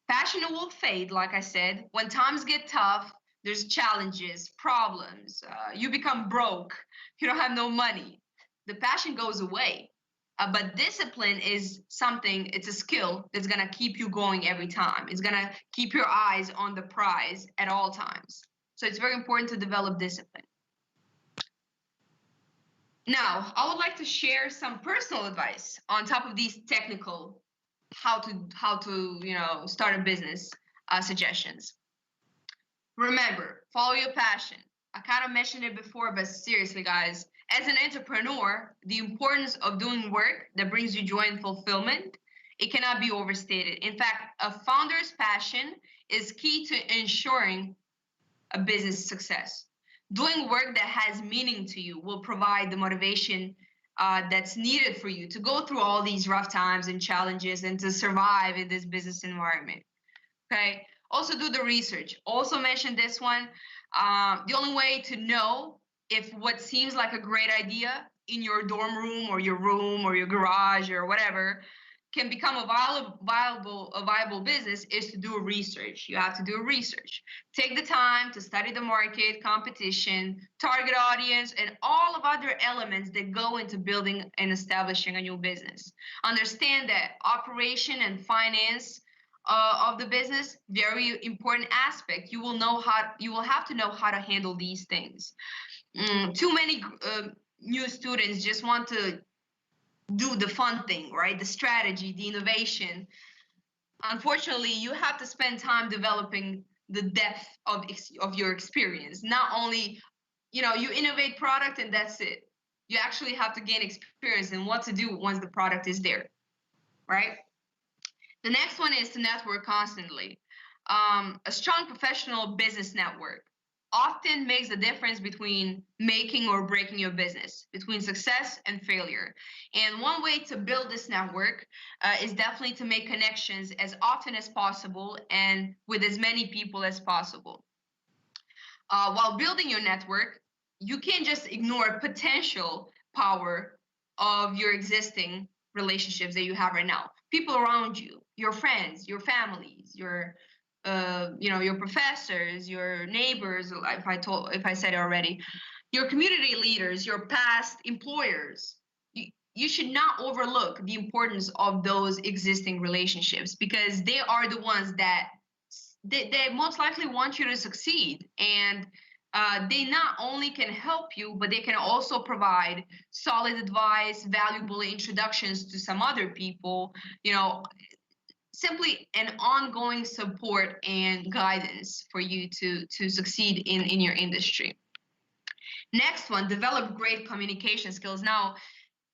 Passion will fade, like I said. When times get tough, there's challenges, problems. You become broke. You don't have no money. The passion goes away. But discipline is something, it's a skill that's going to keep you going every time. It's going to keep your eyes on the prize at all times. So it's very important to develop discipline. Now, I would like to share some personal advice on top of these technical how to start a business suggestions. Remember, follow your passion. I kind of mentioned it before, but seriously, guys, as an entrepreneur, the importance of doing work that brings you joy and fulfillment, it cannot be overstated. In fact, a founder's passion is key to ensuring a business success. Doing work that has meaning to you will provide the motivation that's needed for you to go through all these rough times and challenges and to survive in this business environment. Okay. Also do the research. Also mention this one. The only way to know if what seems like a great idea in your dorm room or your garage or whatever can become a viable business is to do a research. You have to do a research. Take the time to study the market, competition, target audience, and all of other elements that go into building and establishing a new business. Understand that operation and finance of the business, very important aspect. You will have to know how to handle these things. Too many new students just want to do the fun thing, right? The strategy, the innovation. Unfortunately, you have to spend time developing the depth of your experience. Not only, you innovate product and that's it. You actually have to gain experience in what to do once the product is there, right? The next one is to network constantly. A strong professional business network often makes the difference between making or breaking your business, between success and failure. And one way to build this network is definitely to make connections as often as possible and with as many people as possible. While building your network, you can't just ignore potential power of your existing relationships that you have right now. People around you, your friends, your families, your your professors, your neighbors, if I said it already, your community leaders, your past employers. You should not overlook the importance of those existing relationships, because they are the ones that they most likely want you to succeed. And they not only can help you, but they can also provide solid advice, valuable introductions to some other people, simply an ongoing support and guidance for you to succeed in your industry. Next one, develop great communication skills. Now,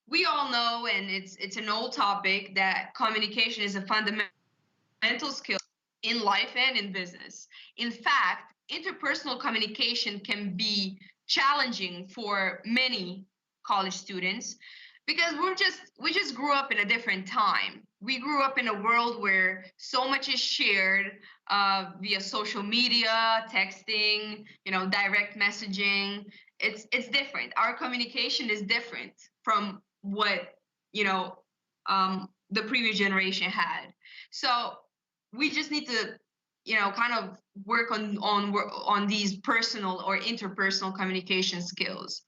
we all know, and it's an old topic, that communication is a fundamental skill in life and in business. In fact, interpersonal communication can be challenging for many college students, because we just grew up in a different time. We grew up in a world where so much is shared via social media, texting, direct messaging. It's different. Our communication is different from what the previous generation had. So we just need to kind of work on these personal or interpersonal communication skills.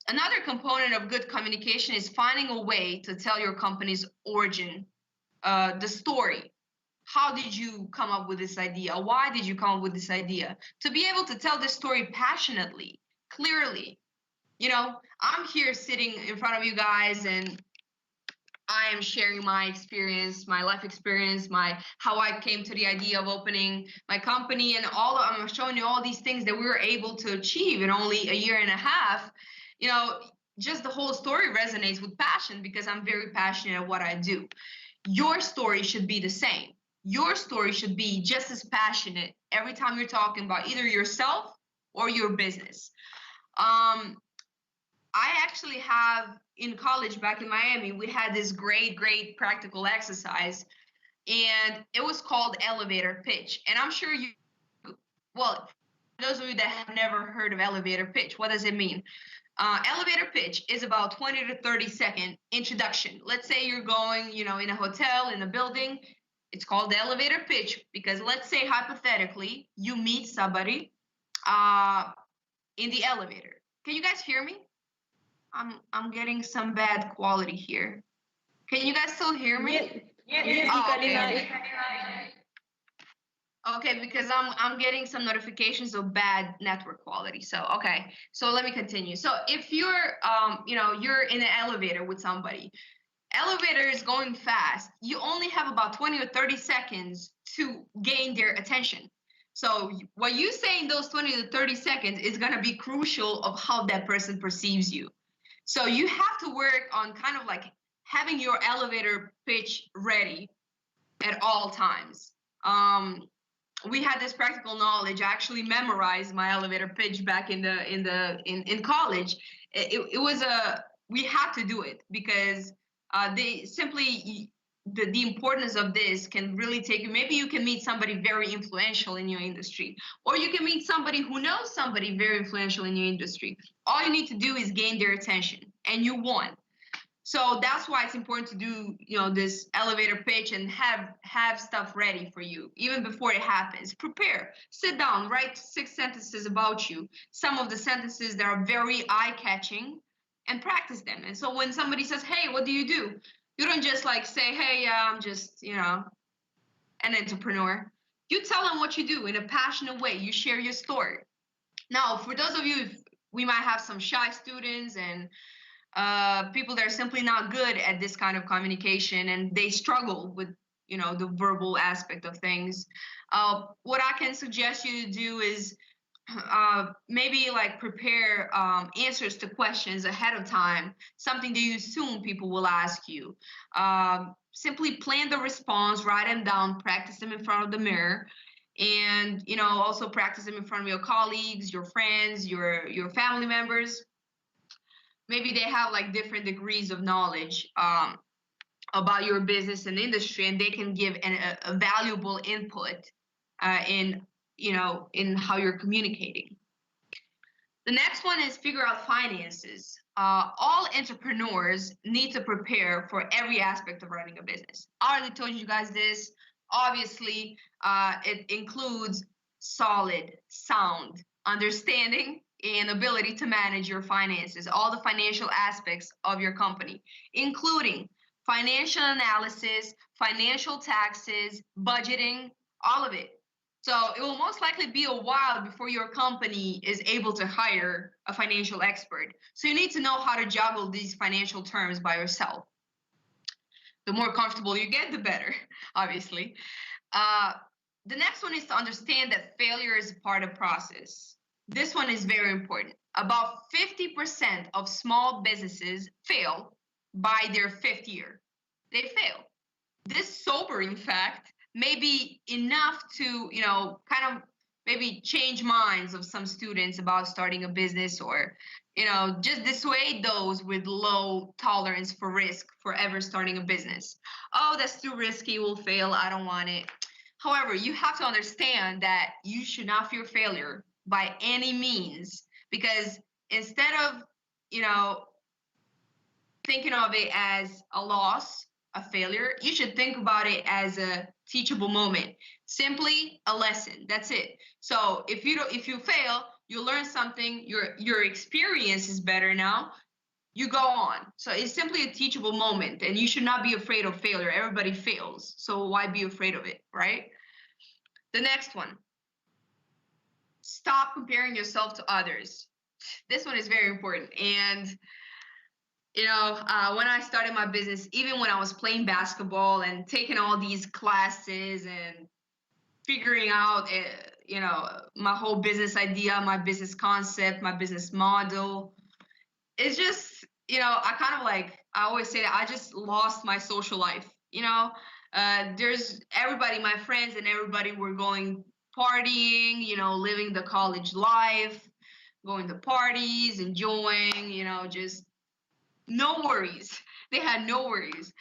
Another component of good communication is finding a way to tell your company's origin, the story. How did you come up with this idea? Why did you come up with this idea? To be able to tell this story passionately, clearly. I'm here sitting in front of you guys, and I am sharing my experience, my life experience, how I came to the idea of opening my company, and I'm showing you all these things that we were able to achieve in only a year and a half. Just the whole story resonates with passion, because I'm very passionate at what I do. Your story should be the same. Your story should be just as passionate every time you're talking about either yourself or your business. I actually have, in college back in Miami, we had this great practical exercise, and it was called elevator pitch. And I'm sure those of you that have never heard of elevator pitch, what does it mean? Elevator pitch is about 20 to 30-second introduction. Let's say you're going, in a hotel, in a building. It's called the elevator pitch because, let's say, hypothetically, you meet somebody in the elevator. Can you guys hear me? I'm getting some bad quality here. Can you guys still hear me? Yes, Oh, Nikolina. Okay, because I'm getting some notifications of bad network quality. So let me continue. So if you're you're in an elevator with somebody, elevator is going fast. You only have about 20 or 30 seconds to gain their attention. So what you say in those 20 to 30 seconds is going to be crucial of how that person perceives you. So you have to work on kind of like having your elevator pitch ready at all times. We had this practical knowledge. I actually memorized my elevator pitch back in college. It was we had to do it because the importance of this can really take you. Maybe you can meet somebody very influential in your industry, or you can meet somebody who knows somebody very influential in your industry. All you need to do is gain their attention, and you won. So that's why it's important to do, this elevator pitch and have stuff ready for you even before it happens. Prepare, sit down, write 6 sentences about you. Some of the sentences that are very eye-catching, and practice them. And so when somebody says, "Hey, what do?" You don't just like say, "Hey, I'm just, an entrepreneur." You tell them what you do in a passionate way. You share your story. Now, for those of you, we might have some shy students and people that are simply not good at this kind of communication, and they struggle with, the verbal aspect of things. What I can suggest you to do is maybe like prepare answers to questions ahead of time, something that you assume people will ask you. Simply plan the response, write them down, practice them in front of the mirror, and also practice them in front of your colleagues, your friends, your family members. Maybe they have like different degrees of knowledge about your business and industry, and they can give a valuable input in how you're communicating. The next one is figure out finances. All entrepreneurs need to prepare for every aspect of running a business. I already told you guys this. Obviously, it includes solid, sound understanding and ability to manage your finances, all the financial aspects of your company, including financial analysis, financial taxes, budgeting, all of it. So it will most likely be a while before your company is able to hire a financial expert. So you need to know how to juggle these financial terms by yourself. The more comfortable you get, the better, obviously. The next one is to understand that failure is part of the process. This one is very important. About 50% of small businesses fail by their 5th year. They fail. This sobering fact may be enough to, kind of maybe change minds of some students about starting a business, or, just dissuade those with low tolerance for risk for ever starting a business. Oh, that's too risky, we'll fail, I don't want it. However, you have to understand that you should not fear failure by any means, because instead of, thinking of it as a loss, a failure, you should think about it as a teachable moment, simply a lesson. That's it. So if you fail, you learn something, your experience is better now, you go on. So it's simply a teachable moment, and you should not be afraid of failure. Everybody fails, so why be afraid of it, right? The next one, stop comparing yourself to others. This one is very important. And when I started my business, even when I was playing basketball and taking all these classes and figuring out, my whole business idea, my business concept, my business model, it's just, I kind of I always say that I just lost my social life. There's everybody, my friends and everybody were going partying, living the college life, going to parties, enjoying, just no worries. They had no worries.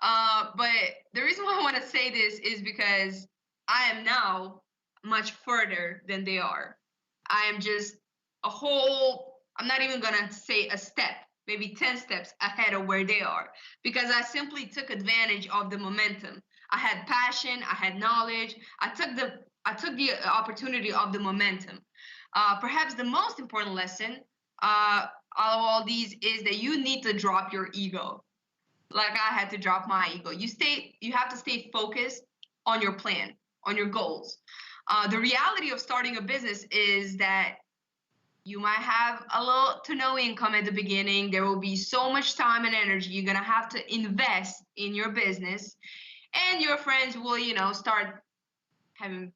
But the reason why I want to say this is because I am now much further than they are. I am just I'm not even going to say a step, maybe 10 steps ahead of where they are, because I simply took advantage of the momentum. I had passion, I had knowledge. I took the opportunity of the momentum. Perhaps the most important lesson out of all these is that you need to drop your ego. Like I had to drop my ego. You have to stay focused on your plan, on your goals. The reality of starting a business is that you might have a little to no income at the beginning. There will be so much time and energy you're going to have to invest in your business. And your friends will, start having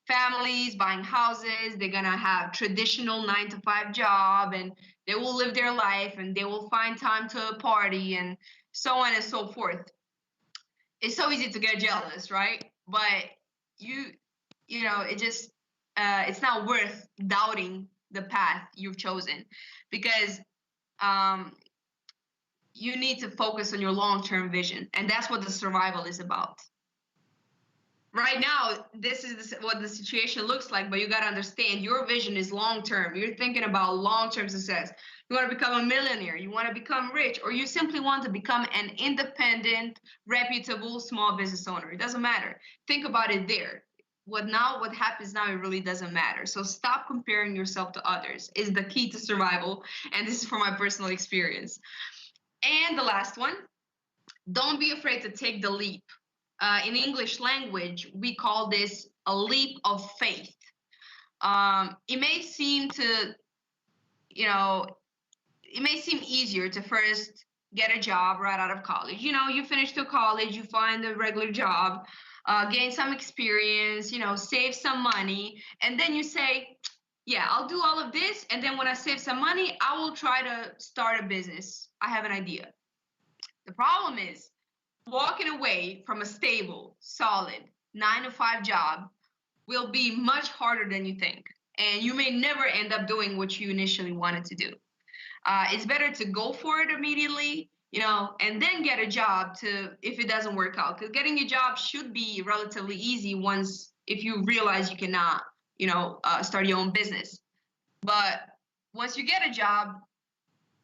families, buying houses. They're going to have traditional 9-to-5 job, and they will live their life, and they will find time to party and so on and so forth. It's so easy to get jealous, right? But it's not worth doubting the path you've chosen, because you need to focus on your long-term vision, and that's what the survival is about. Right now, this is what the situation looks like, but you got to understand your vision is long-term. You're thinking about long-term success. You want to become a millionaire, you want to become rich, or you simply want to become an independent, reputable small business owner. It doesn't matter. Think about it there. What happens now, it really doesn't matter. So stop comparing yourself to others is the key to survival. And this is from my personal experience. And the last one, don't be afraid to take the leap. In English language, we call this a leap of faith. It may seem easier to first get a job right out of college. You finish your college, you find a regular job, gain some experience, save some money, and then you say, yeah, I'll do all of this, and then when I save some money, I will try to start a business. I have an idea. The problem is, walking away from a stable, solid 9-to-5 job will be much harder than you think, and you may never end up doing what you initially wanted to do. It's better to go for it immediately, and then get a job if it doesn't work out. Because getting a job should be relatively easy if you realize you cannot, start your own business. But once you get a job,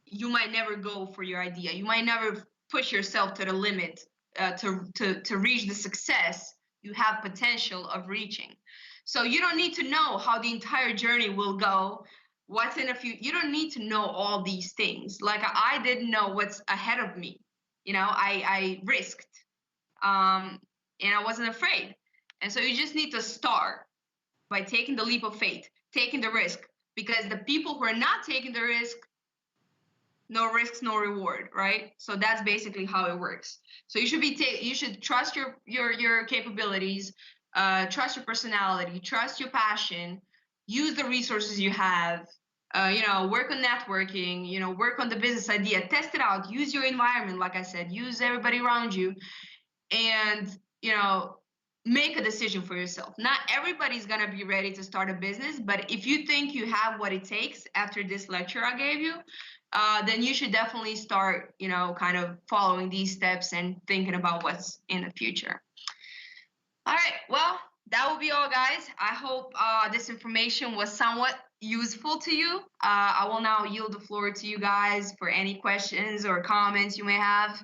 you might never go for your idea. You might never push yourself to the limit to reach the success you have potential of reaching. So you don't need to know how the entire journey will go, what's in a few. You don't need to know all these things. Like I didn't know what's ahead of me. You know, I risked, and I wasn't afraid. And so you just need to start by taking the leap of faith, taking the risk, because the people who are not taking the risk, no risks, no reward, right? So that's basically how it works. So you should trust your capabilities, trust your personality, trust your passion, use the resources you have, work on networking, work on the business idea, test it out, use your environment, like I said, use everybody around you, and, make a decision for yourself. Not everybody's going to be ready to start a business, but if you think you have what it takes after this lecture I gave you, then you should definitely start, kind of following these steps and thinking about what's in the future. All right, well, that will be all, guys. I hope this information was somewhat useful to you. I will now yield the floor to you guys for any questions or comments you may have.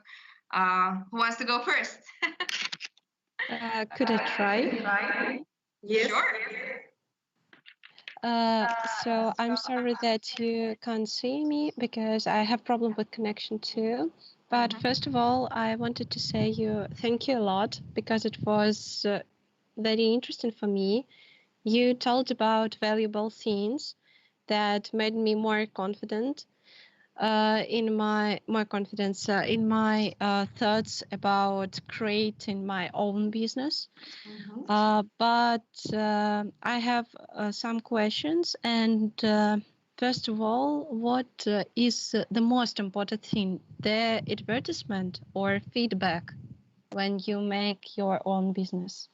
Who wants to go first? Could I try? Yes. Sure. So I'm sorry that you can't see me because I have problem with connection too. But first of all, I wanted to say thank you a lot because it was very interesting for me. You told about valuable things that made me more confident in my thoughts about creating my own business. But I have some questions. And first of all, what is the most important thing, the advertisement or feedback when you make your own business?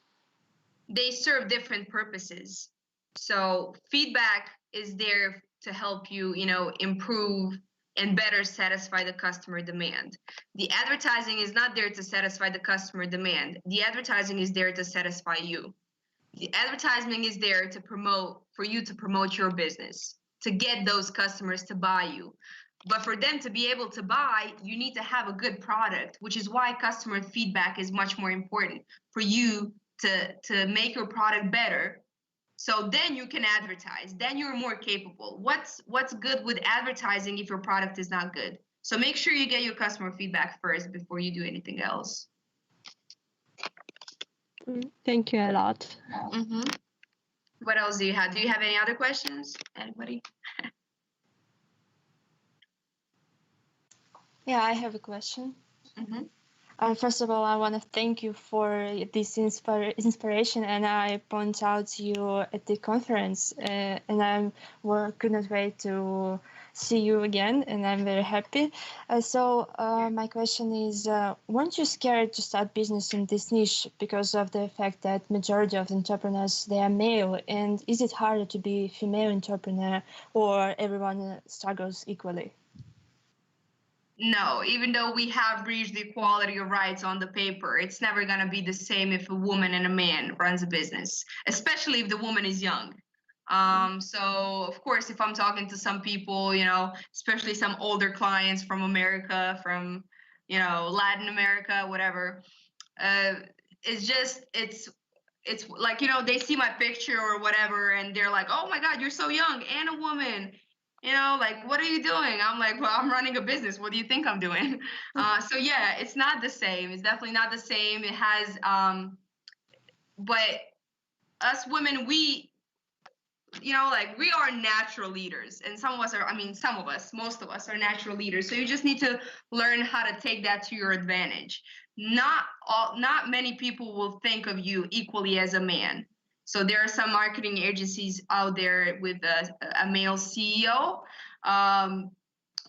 They serve different purposes. So feedback is there to help you, improve and better satisfy the customer demand. The advertising is not there to satisfy the customer demand. The advertising is there to satisfy you. The advertising is there for you to promote your business, to get those customers to buy you. But for them to be able to buy, you need to have a good product, which is why customer feedback is much more important for you to make your product better. So then you can advertise. Then you're more capable. What's good with advertising if your product is not good? So make sure you get your customer feedback first before you do anything else. Thank you a lot. What else do you have? Do you have any other questions? Anybody? Yeah, I have a question. First of all, I want to thank you for this inspiration, and I point out to you at the conference, and I couldn't wait to see you again, and I'm very happy. So my question is, weren't you scared to start business in this niche because of the fact that majority of entrepreneurs, they are male, and is it harder to be female entrepreneur, or everyone struggles equally? No, even though we have reached the equality of rights on the paper, it's never going to be the same if a woman and a man runs a business, especially if the woman is young. So, of course, if I'm talking to some people, especially some older clients from America, from, Latin America, whatever, it's like, they see my picture or whatever, and they're like, oh, my God, you're so young and a woman. Like, what are you doing? I'm like, well, I'm running a business. What do you think I'm doing? So yeah, it's not the same. It's definitely not the same. It has, but us women, we are natural leaders, and most of us are natural leaders. So you just need to learn how to take that to your advantage. Not many people will think of you equally as a man. So there are some marketing agencies out there with a male CEO,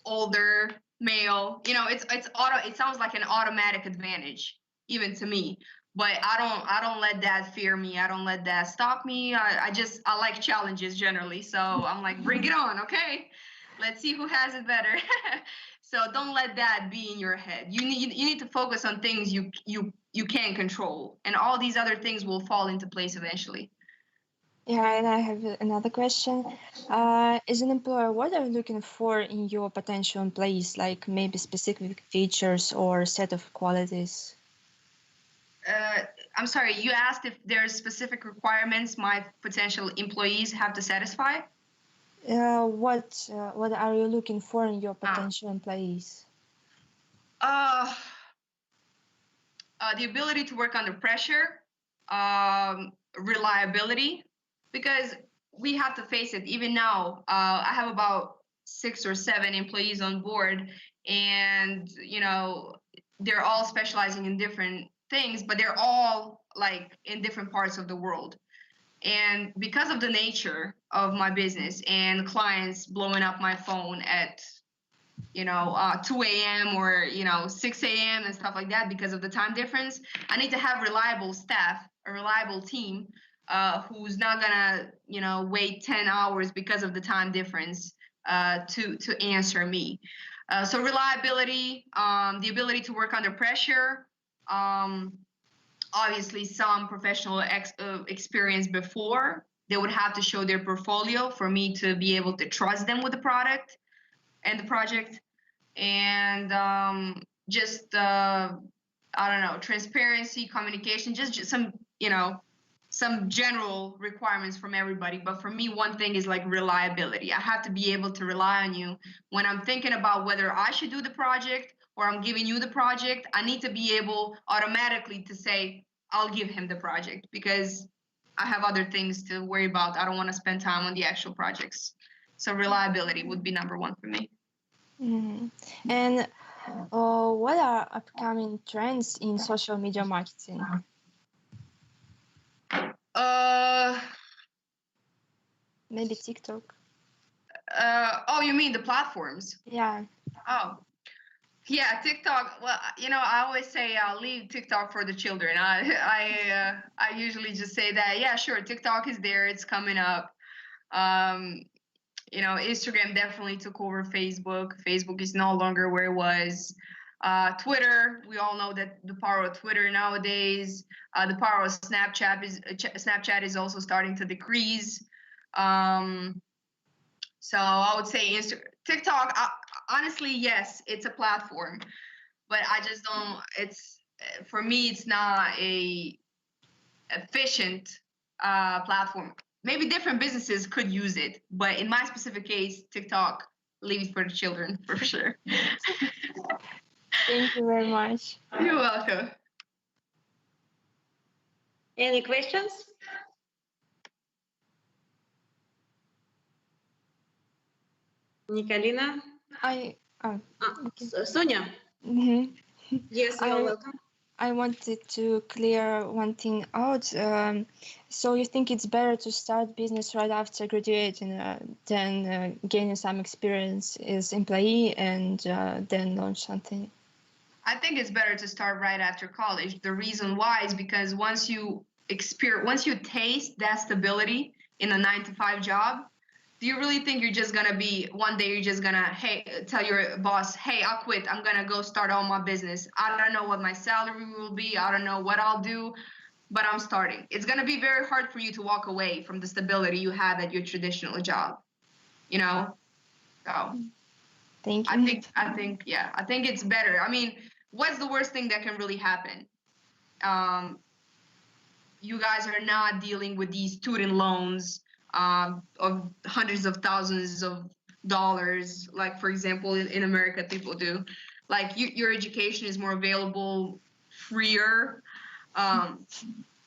older male. It sounds like an automatic advantage, even to me. But I don't let that fear me. I don't let that stop me. I like challenges generally. So I'm like, bring it on, okay? Let's see who has it better. So don't let that be in your head. You need to focus on things you can control, and all these other things will fall into place eventually. Yeah, and I have another question. As an employer, what are you looking for in your potential employees, like maybe specific features or set of qualities? I'm sorry, you asked if there's specific requirements my potential employees have to satisfy? What are you looking for in your potential employees? The ability to work under pressure, reliability, because we have to face it. Even now, I have about 6 or 7 employees on board, and they're all specializing in different things, but they're all like in different parts of the world. And because of the nature of my business and clients blowing up my phone at 2 a.m. or 6 a.m. and stuff like that, because of the time difference, I need to have reliable staff, a reliable team, who's not gonna wait 10 hours because of the time difference to answer me. So reliability, the ability to work under pressure, obviously some professional experience before. They would have to show their portfolio for me to be able to trust them with the product and the project. And just I don't know, transparency, communication, just some some general requirements from everybody. But for me, one thing is like reliability. I have to be able to rely on you when I'm thinking about whether I should do the project or I'm giving you the project. I need to be able automatically to say I'll give him the project, because I have other things to worry about. I don't want to spend time on the actual projects. So reliability would be number 1 for me. Mm-hmm. And what are upcoming trends in social media marketing? Maybe TikTok. Oh, you mean the platforms? Yeah. Oh, yeah, TikTok. Well, I always say I'll leave TikTok for the children. I usually just say that, yeah, sure, TikTok is there, it's coming up. Instagram definitely took over Facebook. Facebook is no longer where it was. Twitter, we all know that the power of Twitter nowadays. The power of Snapchat is also starting to decrease. So I would say TikTok. Honestly, yes, it's a platform, but I just don't. For me, it's not a efficient platform. Maybe different businesses could use it, but in my specific case, TikTok, leave it for the children for sure. Thank you very much. You're welcome. Any questions? Nikolina? Okay. Sonia? Mm-hmm. Yes, you're welcome. I wanted to clear one thing out. So you think it's better to start business right after graduating than gaining some experience as employee and then launch something? I think it's better to start right after college. The reason why is because once you taste that stability in a 9-to-5 job, do you really think you're just gonna be one day you're just gonna tell your boss, hey, I'll quit, I'm gonna go start all my business, I don't know what my salary will be, I don't know what I'll do, but I'm starting. It's gonna be very hard for you to walk away from the stability you have at your traditional job, so Thank you. I think it's better. I mean, what's the worst thing that can really happen? You guys are not dealing with these student loans of hundreds of thousands of dollars, like for example in America people do. Like your education is more available, freer,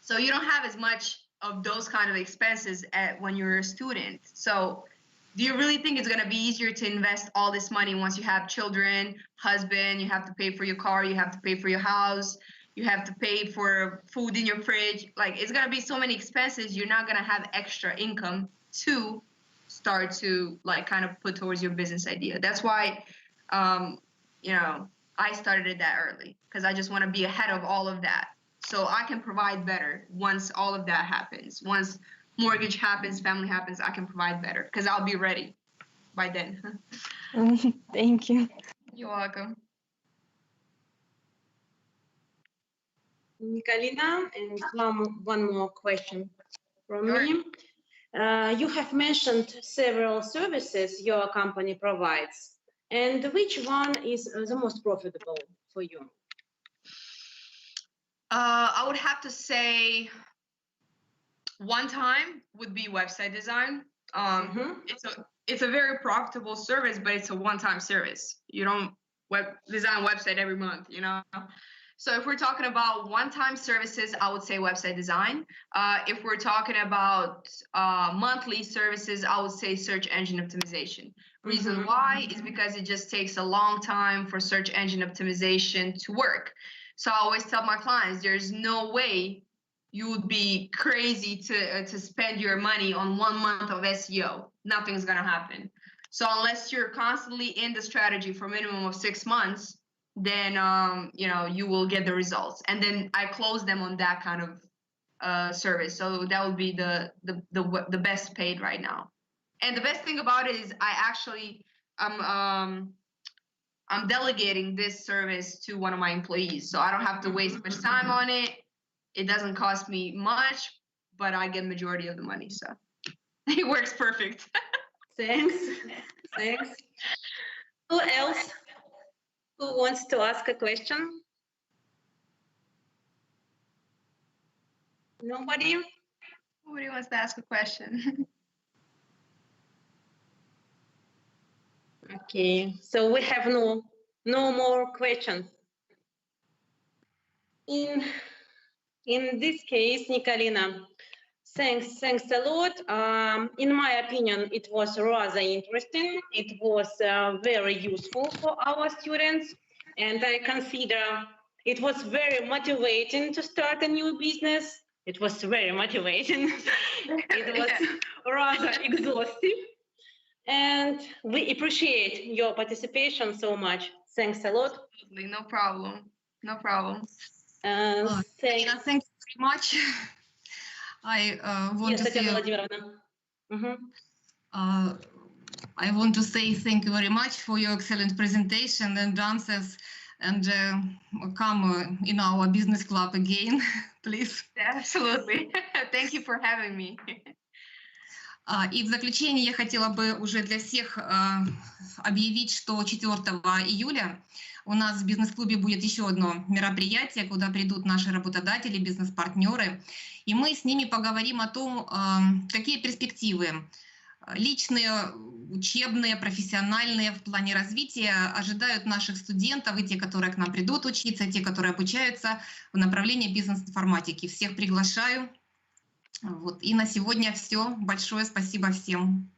so you don't have as much of those kind of expenses when you're a student. So do you really think it's going to be easier to invest all this money once you have children, husband, you have to pay for your car, you have to pay for your house, you have to pay for food in your fridge? Like, it's going to be so many expenses, you're not going to have extra income to start to like kind of put towards your business idea. That's why, I started it that early, because I just want to be ahead of all of that, so I can provide better once all of that happens. Once mortgage happens, family happens, I can provide better, because I'll be ready by then. Thank you. You're welcome. Nikolina, and one more question from me. You have mentioned several services your company provides, and which one is the most profitable for you? I would have to say one time would be website design. It's a very profitable service, but it's a one-time service. You don't design a website every month, you know? So if we're talking about one-time services, I would say website design. If we're talking about monthly services, I would say search engine optimization. Reason why is because it just takes a long time for search engine optimization to work. So I always tell my clients, there's no way you would be crazy to spend your money on 1 month of SEO. Nothing's gonna happen. So unless you're constantly in the strategy for a minimum of 6 months, then you know, you will get the results. And then I close them on that kind of service. So that would be the best paid right now. And the best thing about it is I'm delegating this service to one of my employees, so I don't have to waste much time on it. It doesn't cost me much, but I get majority of the money, so it works perfect. Thanks. Who else? Who wants to ask a question? Nobody? Nobody wants to ask a question. Okay, so we have no more questions. In this case, Nikolina, thanks a lot. In my opinion, it was rather interesting. It was very useful for our students, and I consider it was very motivating to start a new business. It was very motivating. It was rather exhaustive. And we appreciate your participation so much. Thanks a lot. Absolutely, no problem. No problem. Thank you very much. I want Yes, to say, Татьяна Владимировна. I want to say thank you very much for your excellent presentation and answers, and come in our business club again, please. Absolutely. Thank you for having me. И в заключение я хотела бы уже для всех объявить, что 4 июля у нас в бизнес-клубе будет еще одно мероприятие, куда придут наши работодатели, бизнес-партнеры, и мы с ними поговорим о том, какие перспективы личные, учебные, профессиональные в плане развития ожидают наших студентов, и те, которые к нам придут учиться, и те, которые обучаются в направлении бизнес-информатики. Всех приглашаю. Вот. И на сегодня все. Большое спасибо всем.